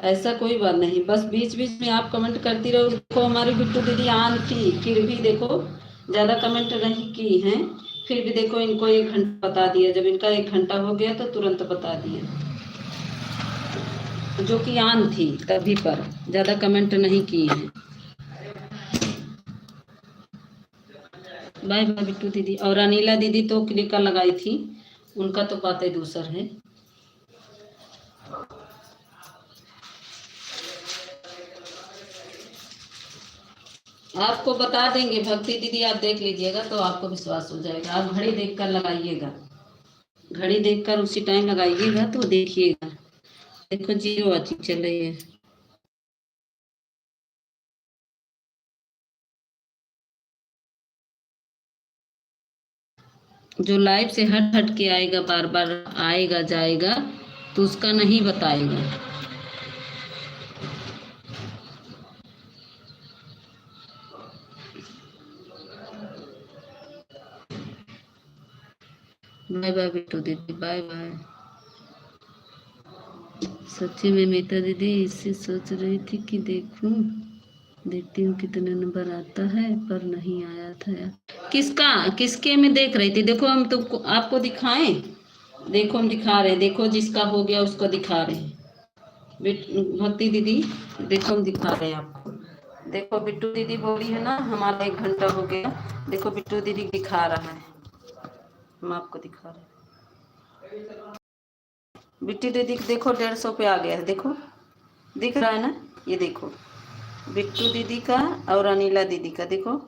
ऐसा कोई बात नहीं। बस बीच बीच में आप कमेंट करती रहो। देखो हमारी बिट्टू दीदी आन थी, फिर भी देखो ज़्यादा कमेंट नहीं की हैं, फिर भी देखो इनको 1 घंटा बता दिया। जब इनका 1 घंटा हो गया तो तुरंत बता दिया, जो कि आन थी तभी, पर ज़्यादा कमेंट नहीं की है। बाय बाय बिट्टू दीदी। और अनिला दीदी तो क्लिका लगाई थी, उनका तो बातें दूसर है। आपको बता देंगे भक्ति दीदी, आप देख लीजिएगा तो आपको विश्वास हो जाएगा। आप घड़ी देखकर लगाइएगा, घड़ी देखकर उसी टाइम लगाइएगा तो देखिएगा। देखो 0 अच्छी चल रही है। जो लाइव से हट हट के आएगा, बार बार आएगा जाएगा, तो उसका नहीं बताएगा। बाय बाय बिट्टू दीदी, बाय बाय। सच्ची में मीता दीदी इससे सोच रही थी कि देखती हूँ कितने नंबर आता है, पर नहीं आया था यार। किसके में देख रही थी? देखो हम तो आपको दिखाएं, देखो हम दिखा रहे हैं। देखो जिसका हो गया उसको दिखा रहे हैं। भक्ति दीदी देखो हम दिखा रहे हैं आपको। देखो बिट्टू दीदी बोली है ना हमारा 1 घंटा हो गया। देखो बिट्टू दीदी दिखा रहा है, हम आपको दिखा रहे हैं। बिट्टू दीदी देखो 150 पे आ गया है, देखो दिख रहा है ना, ये देखो बिट्टू दीदी का और अनिला दीदी का। देखो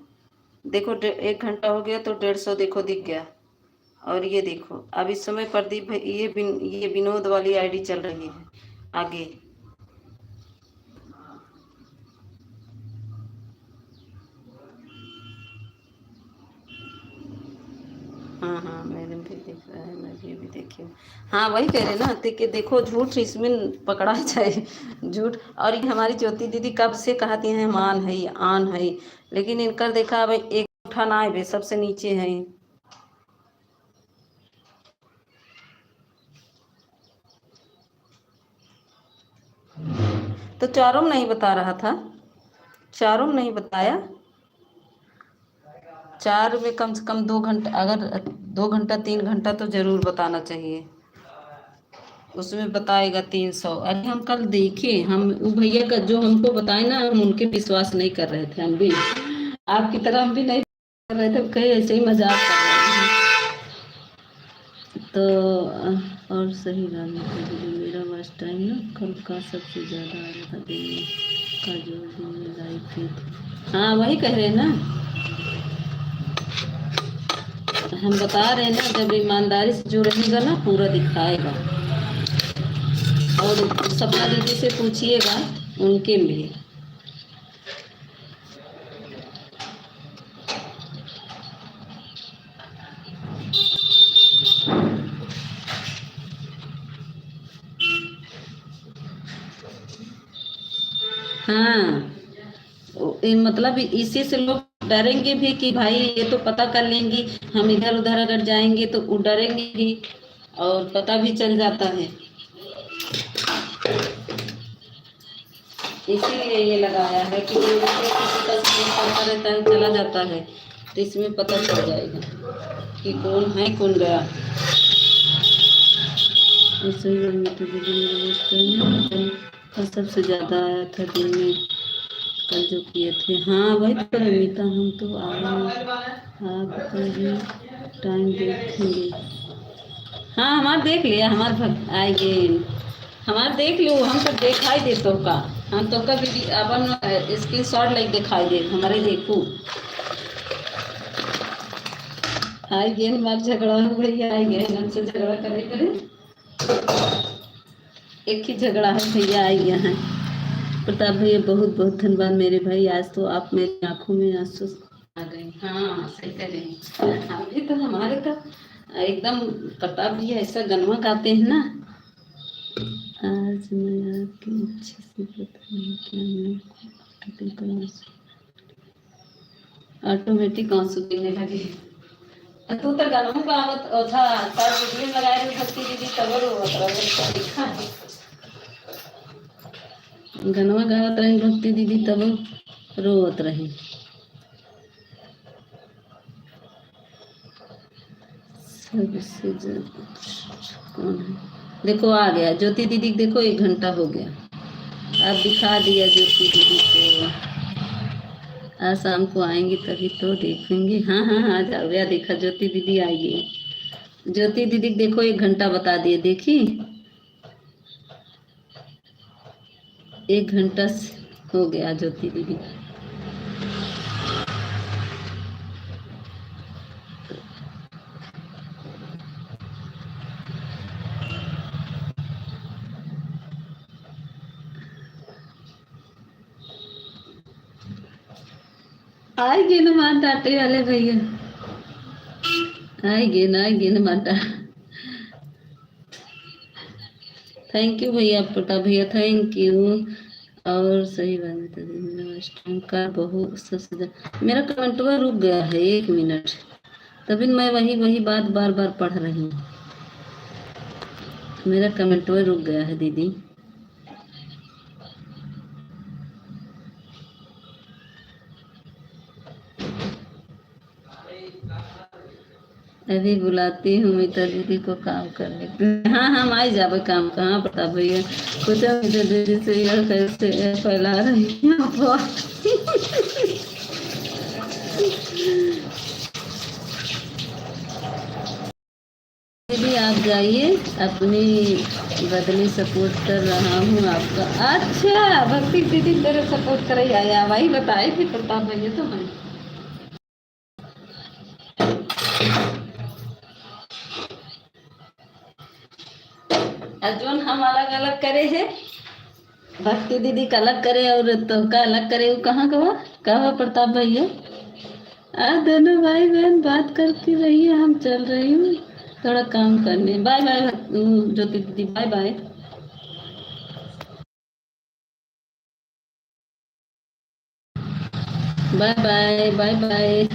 देखो 1 घंटा हो गया तो 150 देखो दिख गया। और ये देखो अब इस समय प्रदीप ये विनोद वाली आईडी चल रही है आगे। हाँ हाँ मैडम भी देख रहा है, मैं भी देखी हूँ। हाँ वही कह रहे ना कि देखो झूठ इसमें पकड़ा जाए, झूठ। और ये हमारी ज्योति दीदी कब से कहती हैं मान है आन है, लेकिन इनकर देखा अब एक उठाना है भाई, सबसे नीचे है। तो चारों में नहीं बता रहा था, चारों में नहीं बताया। 4 में कम से कम 2 घंटा, अगर 2 घंटा 3 घंटा तो जरूर बताना चाहिए, उसमें बताएगा 300। अरे हम कल देखे, हम वो भैया का जो हमको बताए ना, हम उनके विश्वास नहीं कर रहे थे। हम भी आपकी तरह हम भी नहीं कर रहे थे, कहीं ऐसे ही मजाक कर रहे हैं। तो और सही बात है, मेरा वर्ष टाइम ना कल का सबसे ज़्यादा आ रहा था, दिन का जो दिन में लाइव थी। हाँ वही कह रहे हैं ना, हम बता रहे हैं ना, जब ईमानदारी से जो रहेगा ना पूरा दिखाएगा। और सपना दीदी से पूछिएगा उनके लिए। हाँ मतलब इसी से लोग डरेंगे भी कि भाई ये तो पता कर लेंगी, हम इधर उधर अगर जाएंगे तो वो डरेंगे भी, और पता भी चल जाता है। इसीलिए ये लगाया है कि किसी का स्क्रीन पड़ता रहता है, चला जाता है, तो इसमें पता चल जाएगा कि कौन है कौन गया। तो सबसे ज़्यादा आया था दिन में कल जो किए थे। हाँ भाई तो अमिता हम तो आपका भी टाइम देखेंगे। हाँ हमारे देख लिया, हमारे आएंगे, हमारे देख लो, हम तो दिखाई दे तो का, हम तो का भी अपन स्क्रीन शॉट लाइक दिखाई दे हमारे देखो। आई गेन मार झगड़ा हो भैया, आई गेन हमसे झगड़ा करे करे, एक ही झगड़ा है भैया, आई गया है। प्रताप भैया बहुत बहुत धन्यवाद मेरे भाई, आज तो आप मेरी आंखों में आंसू आ गए। हाँ सही कह रहे हैं, अभी तो हमारे तो एकदम प्रताप भैया ऐसा गनवा गाते हैं ना। आज मैं आपकी अच्छे से पता नहीं क्या ऑटोमेटिक आंसू गिरने लगे। तू तो गनवा गावत था, तार वीडियो लगाए थे भक्ति दीदी तब लिखा है, गनवा गावत रही भक्ति दीदी तब रोवत रही। सबसे ज्यादा कौन है? देखो आ गया ज्योति दीदी, देखो 1 घंटा हो गया, अब दिखा दिया ज्योति दीदी को। आज शाम को आएंगी तभी तो देखेंगे। हाँ हाँ हाँ, जा गया, देखा ज्योति दीदी आएगी। ज्योति दीदी देखो 1 घंटा बता दिए, देखी 1 घंटा हो गया ज्योति दीदी। आएगी ना मान डांटे वाले भैया, आएगी ना मान। थैंक यू भैया, प्रताप भैया थैंक यू। और सही बात बता दी, मेरा स्ट्रीम का बहुत सबसे मेरा कमेंटवा रुक गया है 1 मिनट, तभी मैं वही वही बात बार बार पढ़ रही हूँ। मेरा कमेंटवा रुक गया है दीदी। अभी बुलाती हूँ मित्र दीदी को काम करने के लिए। हाँ हम आई जावे काम। कहाँ प्रताप भैया कुछ मित्र दीदी से यह कैसे फैला रही है अफवाह। दीदी आप जाइए, अपनी बदली सपोर्ट कर रहा हूँ आपका। अच्छा भक्ति दीदी तेरे सपोर्ट कर आया, वही बताए थे प्रताप भैया तो मैं। अर्जुन हम अलग अलग करे है, भक्ति दीदी का अलग करे और तो का अलग करे, वो कहाँ कहा प्रताप भैया। दोनों भाई बहन बात करके रहिए, हम चल रही हूँ थोड़ा काम करने। Bye bye Jyoti didi, bye bye. Bye bye bye bye.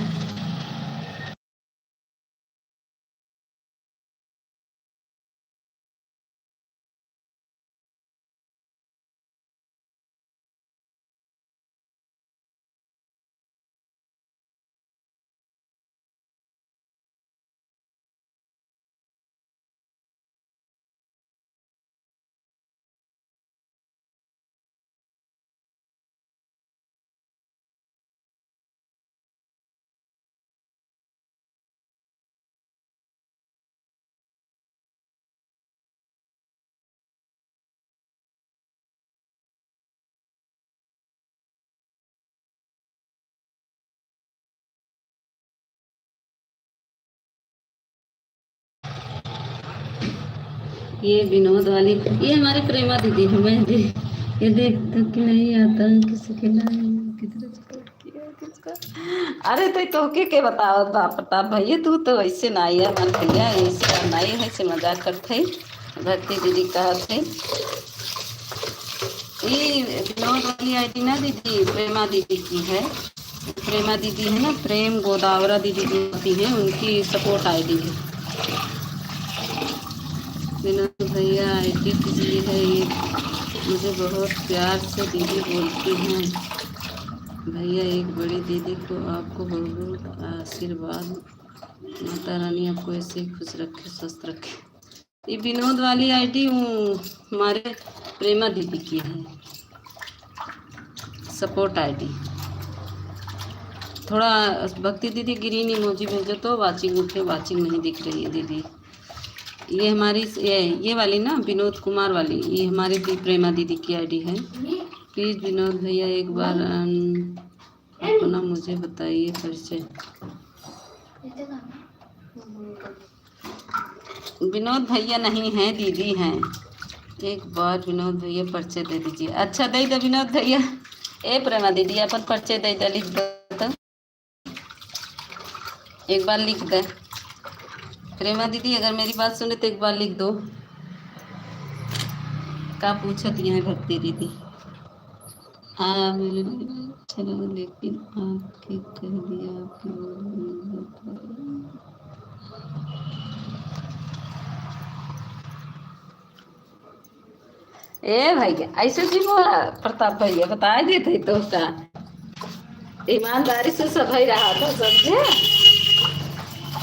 ये विनोद वाली, ये हमारे प्रेमा दीदी है। मैं ये देखता कि नहीं आता किसी के कितना सपोर्ट किया किसका। अरे तो बताओ प्रताप भैया, तू तो ऐसे ना आया मन भैया, ऐसे नहीं है से मजाक करते। भक्ति दीदी कहा थे ये विनोद वाली आईडी ना दीदी प्रेमा दीदी की है। प्रेमा दीदी है ना, प्रेम गोदावरा दीदी होती है, उनकी सपोर्ट आईडी है। विनोद भैया आईडी कीजिए है ये, मुझे बहुत प्यार से दीदी बोलती हैं। भैया एक बड़ी दीदी को आपको बहुत आशीर्वाद, माता रानी आपको ऐसे ही खुश रखे स्वस्थ रखे। ये विनोद वाली आईडी हमारे प्रेमा दीदी की है, सपोर्ट आईडी। थोड़ा भक्ति दीदी ग्रीन इमोजी भेजो तो वाचिंग उठे, वाचिंग नहीं दिख रही है दीदी। ये हमारी ये वाली ना विनोद कुमार वाली, ये हमारी प्रेमा दीदी की आईडी है। प्लीज़ विनोद भैया एक बार अपना मुझे बताइए परिचय। विनोद भैया नहीं हैं, दीदी हैं। एक बार विनोद भैया परिचय दे दीजिए। अच्छा दे दो विनोद भैया। ए प्रेमा दीदी अपन परिचय दे दे, लिख दो तो। एक बार लिख दे प्रेमा दीदी, अगर मेरी बात सुने तो एक बार लिख दो। का पूछत है भक्ति दीदी। हाँ मेरे लिए अच्छा लगा, लेकिन आपके कह दिया आपकी ए भैया ऐसे जी बोला प्रताप भैया, बता देते तो का ईमानदारी से सब ही रहा था, समझे।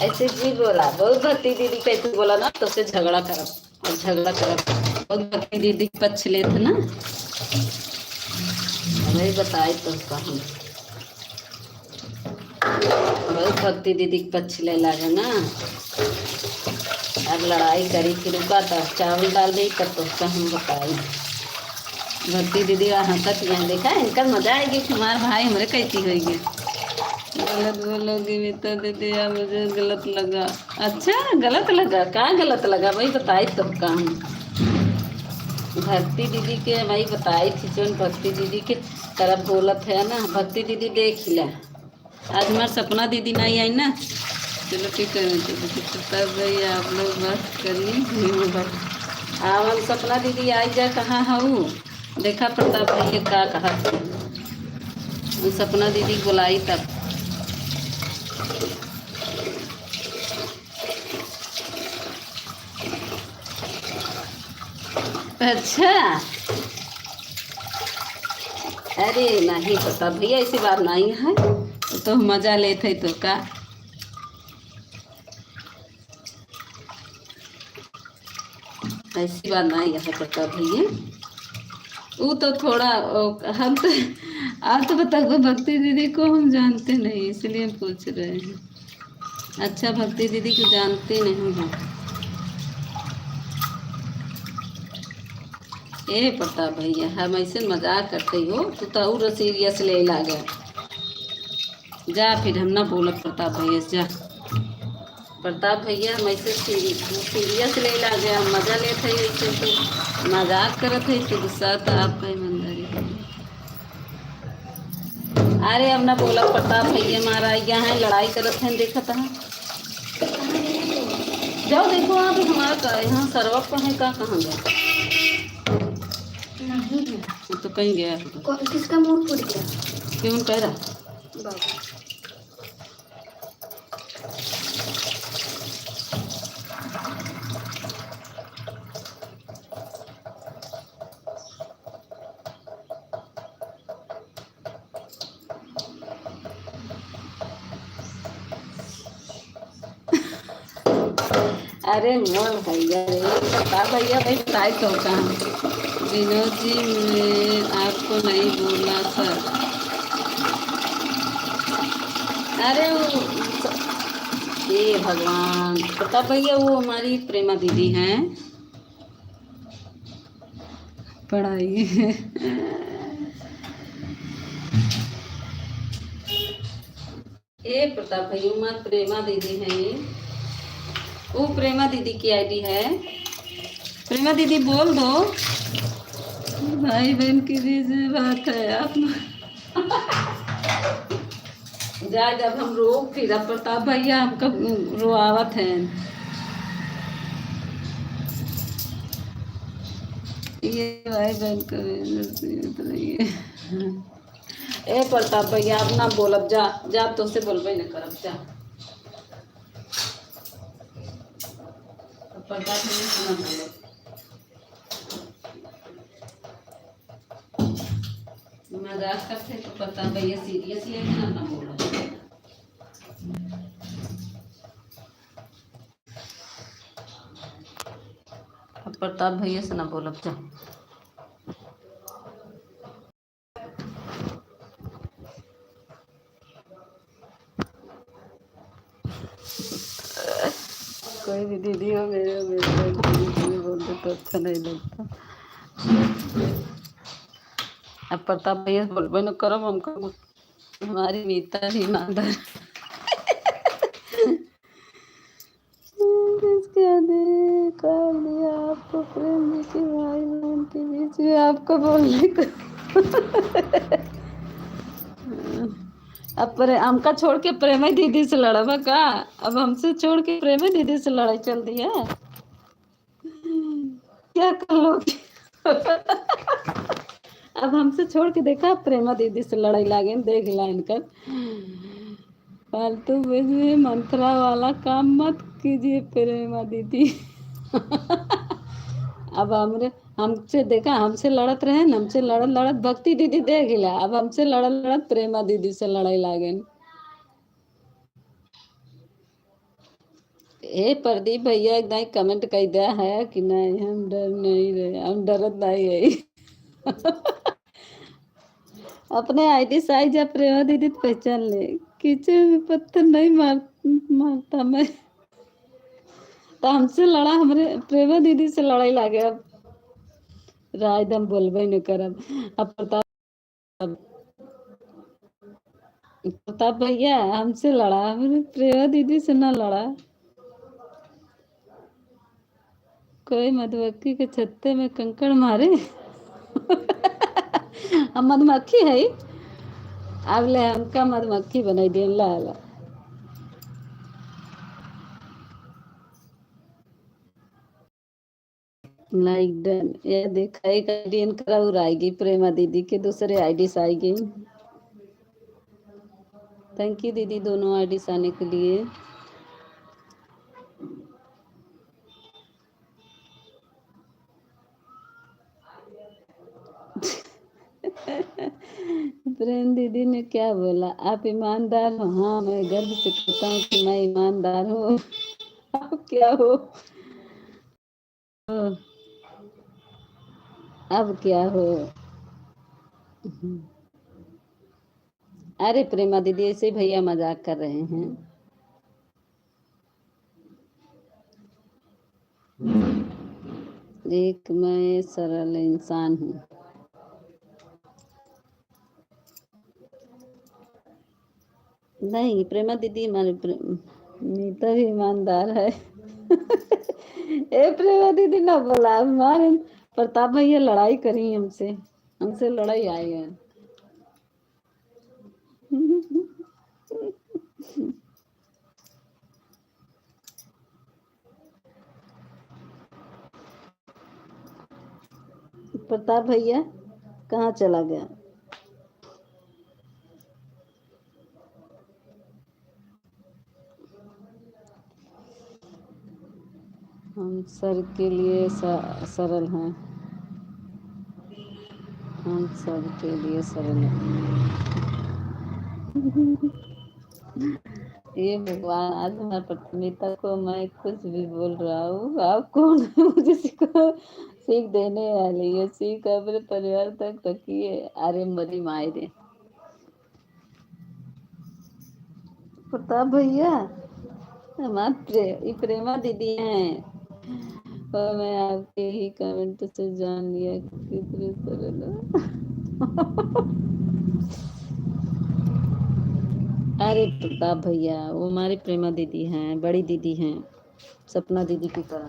ऐसे जी बोला, बहुत भक्ति दीदी कैसे बोला ना, तो से झगड़ा करब और झगड़ा करब। बहुत भक्ति दीदी के पक्ष लेते ना, वही बताए तो हम बहुत भक्ति दीदी के पक्ष ले लागे ना। अब लड़ाई करी फिर रुका था, चावल डाल दी तब तो उसका हम बताए। भक्ति दीदी वहाँ तक यहाँ देखा, इनका मजा आएगी कि हमारे भाई हमारे कैसी होगी। गलत बोलोगी मिता दीदी, या मुझे गलत लगा। अच्छा गलत लगा, कहाँ गलत लगा भाई बताई तब का हम। भक्ति दीदी के भाई बताई थी, जो भक्ति दीदी के तरफ बोलत है ना। भक्ति दीदी देख ले, आज हमारे सपना दीदी नहीं आई ना। चलो ठीक है, तब भाई आप लोग बात करिए। हम सपना दीदी आई जा, कहाँ हूँ देखा प्रताप भैया का कहा। सपना दीदी बुलाई तब। अच्छा अरे नहीं प्रताप भैया ऐसी बात नहीं है, तो मजा लेते तो का। ऐसी बात नहीं है प्रताप भैया, वो तो थोड़ा हम तो आप तो बता दो, भक्ति दीदी को हम जानते नहीं इसलिए हम पूछ रहे हैं। अच्छा भक्ति दीदी को जानते नहीं हैं। ए प्रताप भैया हम ऐसे मजाक करते हो, तो और सीरियस ले लागे। जा फिर हम ना बोलत प्रताप भैया से, जा प्रताप भैया हम ऐसे सीरियस ले लागे, हम मजा लेते हैं ऐसे तो मजाक करते हैं तो गुस्सा तो आपका ईमानदारी। अरे हम ना बोला प्रताप भैया हमारा यहाँ लड़ाई करते हैं, देखा था। जाओ देखो आप हमारा यहाँ सर्वक है का, कहाँ गया तो कहीं गया। किसका मूड फूट गया, क्यों कह रहा बाबा। अरे मोल भैया रे बता भैया भाई बताए तो कहाँ। विनोद जी मैं आपको नहीं बोला सर। अरे ये भगवान पता भैया, वो हमारी प्रेमा दीदी हैं, पढ़ाई ये प्रताप भैया मत प्रेमा दीदी है ये, वो प्रेमा दीदी की आईडी है। प्रेमा दीदी बोल दो, भाई बहन की बीच में बात है आप जा। जब हम रो फिर प्रताप भैया हमका रोआवत है। ये भाई बहन का है। ए प्रताप भैया आप ना बोलब, जा जा तो से बोलबे न करब, जा प्रताप भैया से ना बोलब। मजाक करते तो प्रताप भैया सीरियस लेके ना बोलब। प्रताप भैया से ना बोलब, जा कोई भी दीदी हो मेरे बोलते तो अच्छा नहीं लगता। अब प्रताप भैया बोलबे न करब, हमको हमारी मीता ईमानदार प्रेम जी के भाई बहन के बीच में आपको बोलने को अब हमका छोड़ के प्रेम दीदी से लड़बा का? अब हमसे छोड़ के प्रेम दीदी से लड़ाई चल दी है, क्या कर लोगे? अब हमसे छोड़ के देखा प्रेमा दीदी से लड़ाई लागे, देख ला इनकर फालतू में मंत्रा वाला काम मत कीजिए प्रेमा दीदी। अब हमसे देखा, हमसे लड़त रहे न, हमसे लड़त लड़त भक्ति दीदी देख ला, अब हमसे लड़त लड़त प्रेमा दीदी से लड़ाई लागे। ए प्रदीप भैया एकदम कमेंट कर दिया है कि नहीं हम डर नहीं रहे, हम डरत नहीं है। अपने आईडी साइज या प्रेमा दीदी पहचान ले, कीचड़ में पत्थर नहीं मारता मैं। तो हमसे लड़ा, हमरे प्रेमा दीदी से लड़ाई लागे। अब राजदम बोलबे न करब। अब प्रताप भैया हमसे लड़ा, हमरे प्रेमा दीदी से ना लड़ा। कोई मधुमक्खी के छत्ते में कंकड़ मारे। हम मधुमक्खी है, अब ले हमका मधुमक्खी बनाई दे ला। लाइक डन, ये देखा एक आईडी इनका उड़ाएगी प्रेमा दीदी के दूसरे आईडी से आएगी। थैंक यू दीदी दोनों आईडी से आने के लिए। प्रेम दीदी ने क्या बोला? आप ईमानदार हो? हाँ मैं गर्व से कहता हूँ कि मैं ईमानदार हूँ। आप क्या हो? अब क्या हो? अरे प्रेमा दीदी ऐसे भैया मजाक कर रहे हैं। एक मैं सरल इंसान हूँ। नहीं प्रेमा दीदी हमारे नीता भी ईमानदार है। ए प्रेमा दीदी ना बोला, हमारे प्रताप भैया लड़ाई करी हमसे, हमसे लड़ाई आई है। प्रताप भैया कहाँ चला गया? हम सर के लिए सरल हैं, हम सब के लिए सरल हैं। ये भगवान, आज हमारे पत्नीता को मैं कुछ भी बोल रहा हूँ, आप कौन है मुझे सीख देने वाली? ये सीख अपने परिवार तक रखिए। अरे मरी मायरे प्रताप भैया, हमारे प्रेमा दीदी हैं और मैं आपके ही कमेंट से जान लिया कितने सरल हो। अरे प्रताप भैया वो हमारी प्रेमा दीदी हैं, बड़ी दीदी हैं, सपना दीदी की तरह।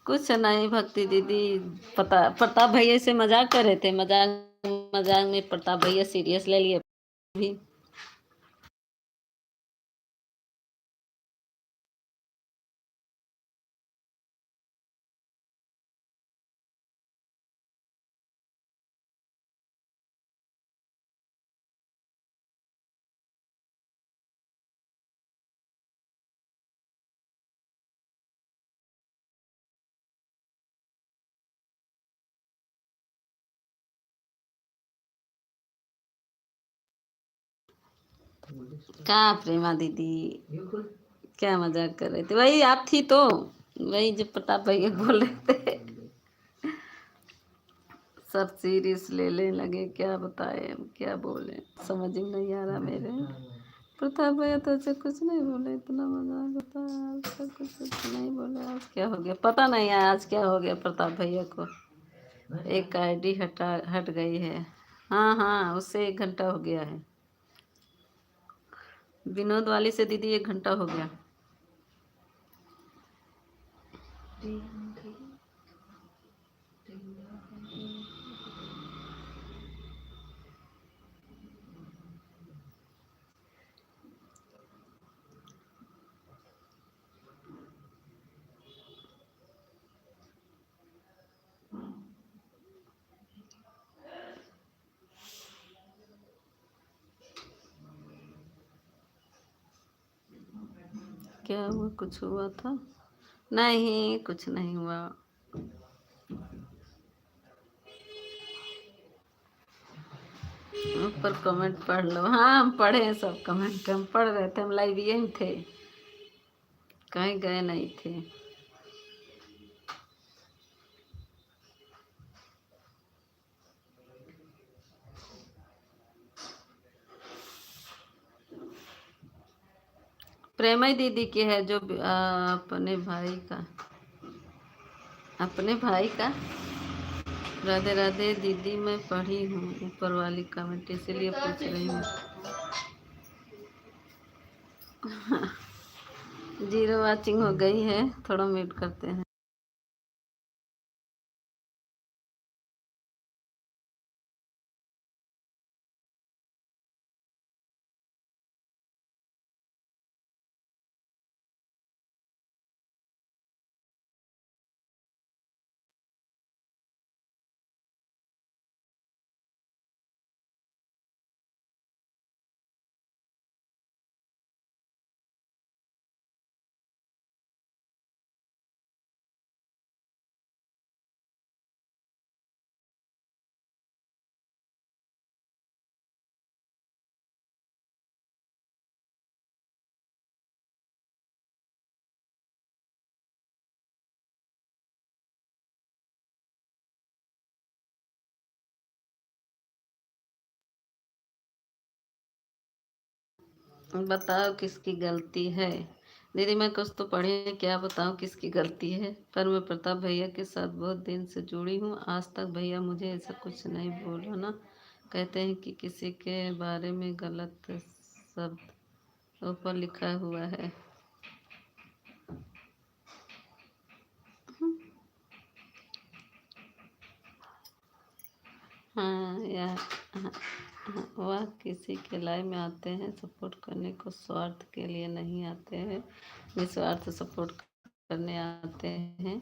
कुछ नहीं भक्ति दीदी, प्रताप भैया से मजाक कर रहे थे, मजाक मजाक में प्रताप भैया सीरियस ले लिए भी। कहाँ प्रेमा दीदी, क्या मजाक कर रहे थे? वही आप थी तो, वही जो प्रताप भैया बोल रहे थे, सब सीरियस ले लगे। क्या बताए, हम क्या बोले, समझ में नहीं आ रहा मेरे। प्रताप भैया तो ऐसे कुछ नहीं बोले, इतना मजाक होता है आज तक, कुछ नहीं बोले। आज क्या हो गया पता नहीं है, आज क्या हो गया प्रताप भैया को। एक आईडी हट गई है। हाँ हाँ, उससे 1 घंटा हो गया है। विनोद वाली से दीदी 1 घंटा हो गया। क्या हुआ, कुछ हुआ था? नहीं, कुछ नहीं हुआ। ऊपर कमेंट पढ़ लो। हाँ, हम पढ़े हैं सब कमेंट, हम पढ़ रहे थे, हम लाइव में थे, कहीं गए नहीं थे। प्रेमा दीदी की है जो अपने भाई का। राधे राधे दीदी, मैं पढ़ी हूँ ऊपर वाली कमेंट, इसीलिए पूछ रही हूँ। 0 वॉचिंग हो गई है, थोड़ा म्यूट करते हैं। बताओ किसकी गलती है? दीदी मैं कुछ तो पढ़ी, क्या बताऊँ किसकी गलती है? पर मैं प्रताप भैया के साथ बहुत दिन से जुड़ी हूँ, आज तक भैया मुझे ऐसा कुछ नहीं बोला ना। कहते हैं कि किसी के बारे में गलत शब्द ऊपर लिखा हुआ है। हाँ या हाँ, हाँ, वह किसी के लाइव में आते हैं सपोर्ट करने को, स्वार्थ के लिए नहीं आते हैं, निस्वार्थ सपोर्ट करने आते हैं।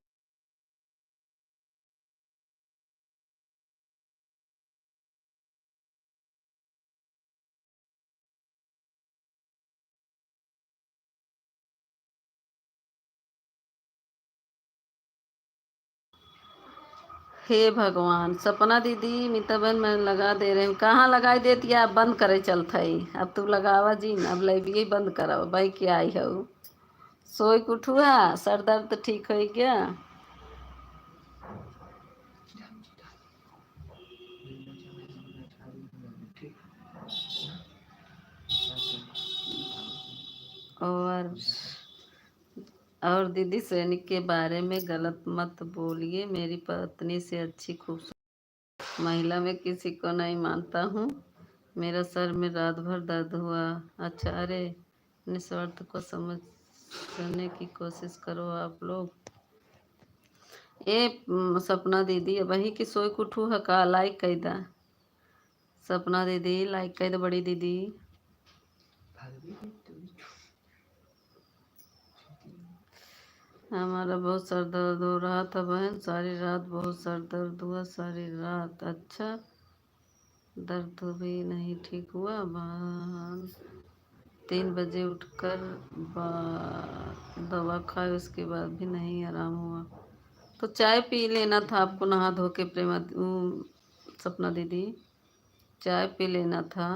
हे भगवान, सपना दीदी मीता बहन मैं लगा दे रही हूँ। कहाँ लगाई देती है? आप बंद करे चलत है। अब तू लगावा जी, अब लाइब्रेरी बंद करावा भाई, क्या आई है? सोई के उठुआ, सर दर्द ठीक हो गया? और दीदी सैनिक के बारे में गलत मत बोलिए, मेरी पत्नी से अच्छी खूबसूरत महिला में किसी को नहीं मानता हूँ। मेरा सर में रात भर दर्द हुआ। अच्छा, अरे निस्वार्थ को समझ करने की कोशिश करो आप लोग। सपना दीदी वही की सोई कुठू है का लाइक कैदा। सपना दीदी लाइक कैदा बड़ी दीदी। हमारा बहुत सर दर्द हो रहा था बहन, सारी रात बहुत सर दर्द हुआ, सारी रात। अच्छा, दर्द भी नहीं ठीक हुआ बहन। 3 बजे उठकर दवा खाए, उसके बाद भी नहीं आराम हुआ। तो चाय पी लेना था आपको नहा धो के सपना दीदी, चाय पी लेना था।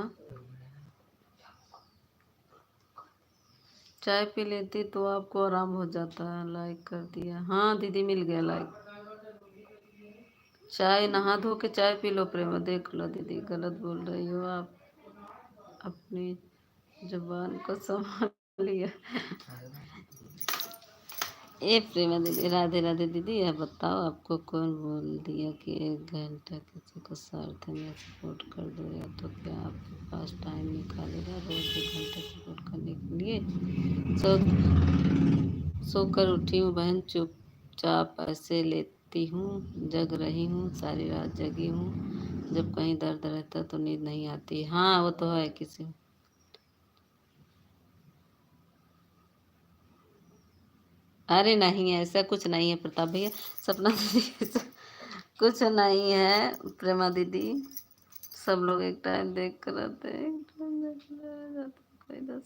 चाय पी लेती तो आपको आराम हो जाता है। लाइक कर दिया, हाँ दीदी मिल गया लाइक। चाय नहा धो के चाय पी लो प्रेमा, देख लो दीदी गलत बोल रही हो आप, अपनी जुबान को संभालिए। प्रेमा दीदी राधे राधे दीदी, यह बताओ आपको कौन बोल दिया कि 1 घंटा किसी को स्वार्थ में सपोर्ट कर दो, या तो क्या आपके पास टाइम निकालेगा रोज 1 घंटा सपोर्ट करने के लिए? सो सोकर उठी हूँ बहन, चुपचाप ऐसे लेती हूँ, जग रही हूँ, सारी रात जगी हूँ। जब कहीं दर्द रहता तो नींद नहीं आती। हाँ वो तो है किसी। अरे नहीं ऐसा कुछ नहीं है प्रताप भैया, सपना दीदी कुछ नहीं है प्रेमा दीदी। सब लोग एक टाइम देख कर रहते हैं, एक टाइम देख कर रह जाते हैं, कोई दस।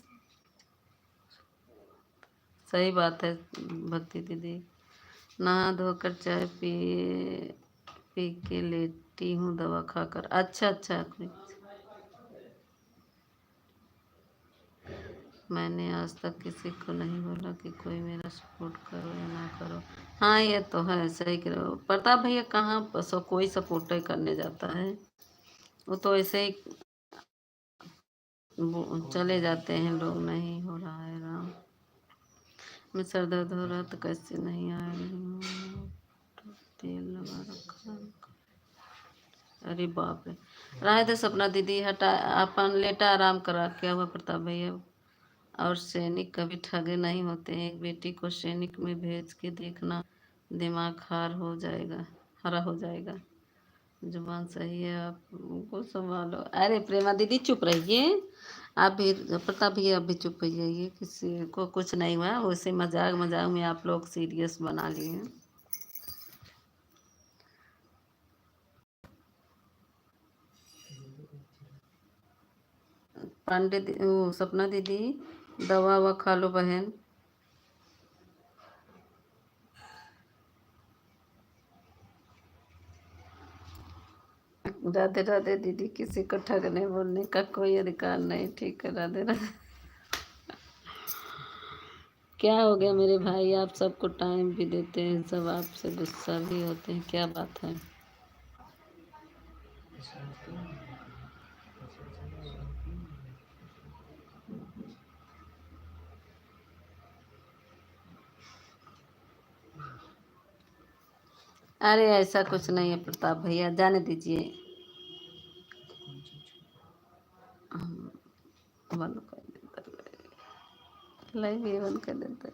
सही बात है भक्ति दीदी। नहा धोकर चाय पी के लेटी हूँ दवा खाकर। अच्छा अच्छा, कोई मैंने आज तक किसी को नहीं बोला कि कोई मेरा सपोर्ट करो या ना करो। हाँ ये तो है, सही कह रहे हो प्रताप भैया। कहाँ कोई सपोर्ट करने जाता है, वो तो ऐसे ही चले जाते हैं लोग। नहीं हो रहा है राम, मैं सर दर्द हो रहा तो कैसे नहीं आया, नहीं तो तेल लगा रखा। अरे बाप रे, रहे थे सपना दीदी, हटा अपन लेटा आराम करा। क्या हुआ प्रताप भैया? और सैनिक कभी ठगे नहीं होते हैं, एक बेटी को सैनिक में भेज के देखना, दिमाग हरा हो जाएगा। जुबान सही है, आप उनको संभालो। अरे प्रेमा दीदी चुप रहिए आप भी, प्रताप भैया आप भी चुप हो जाइए, किसी को कुछ नहीं हुआ। वैसे मजाक मजाक में आप लोग सीरियस बना लिए। सपना दीदी दवा ववा खा लो बहन। राधे राधे दीदी, किसी को ठगने बोलने का कोई अधिकार नहीं। ठीक है राधे राधे। क्या हो गया मेरे भाई, आप सबको टाइम भी देते हैं, सब आपसे गुस्सा भी होते हैं, क्या बात है? अरे ऐसा कुछ नहीं है प्रताप भैया, जाने दीजिए। बंद कर देता, लाइव ये बंद कर देता।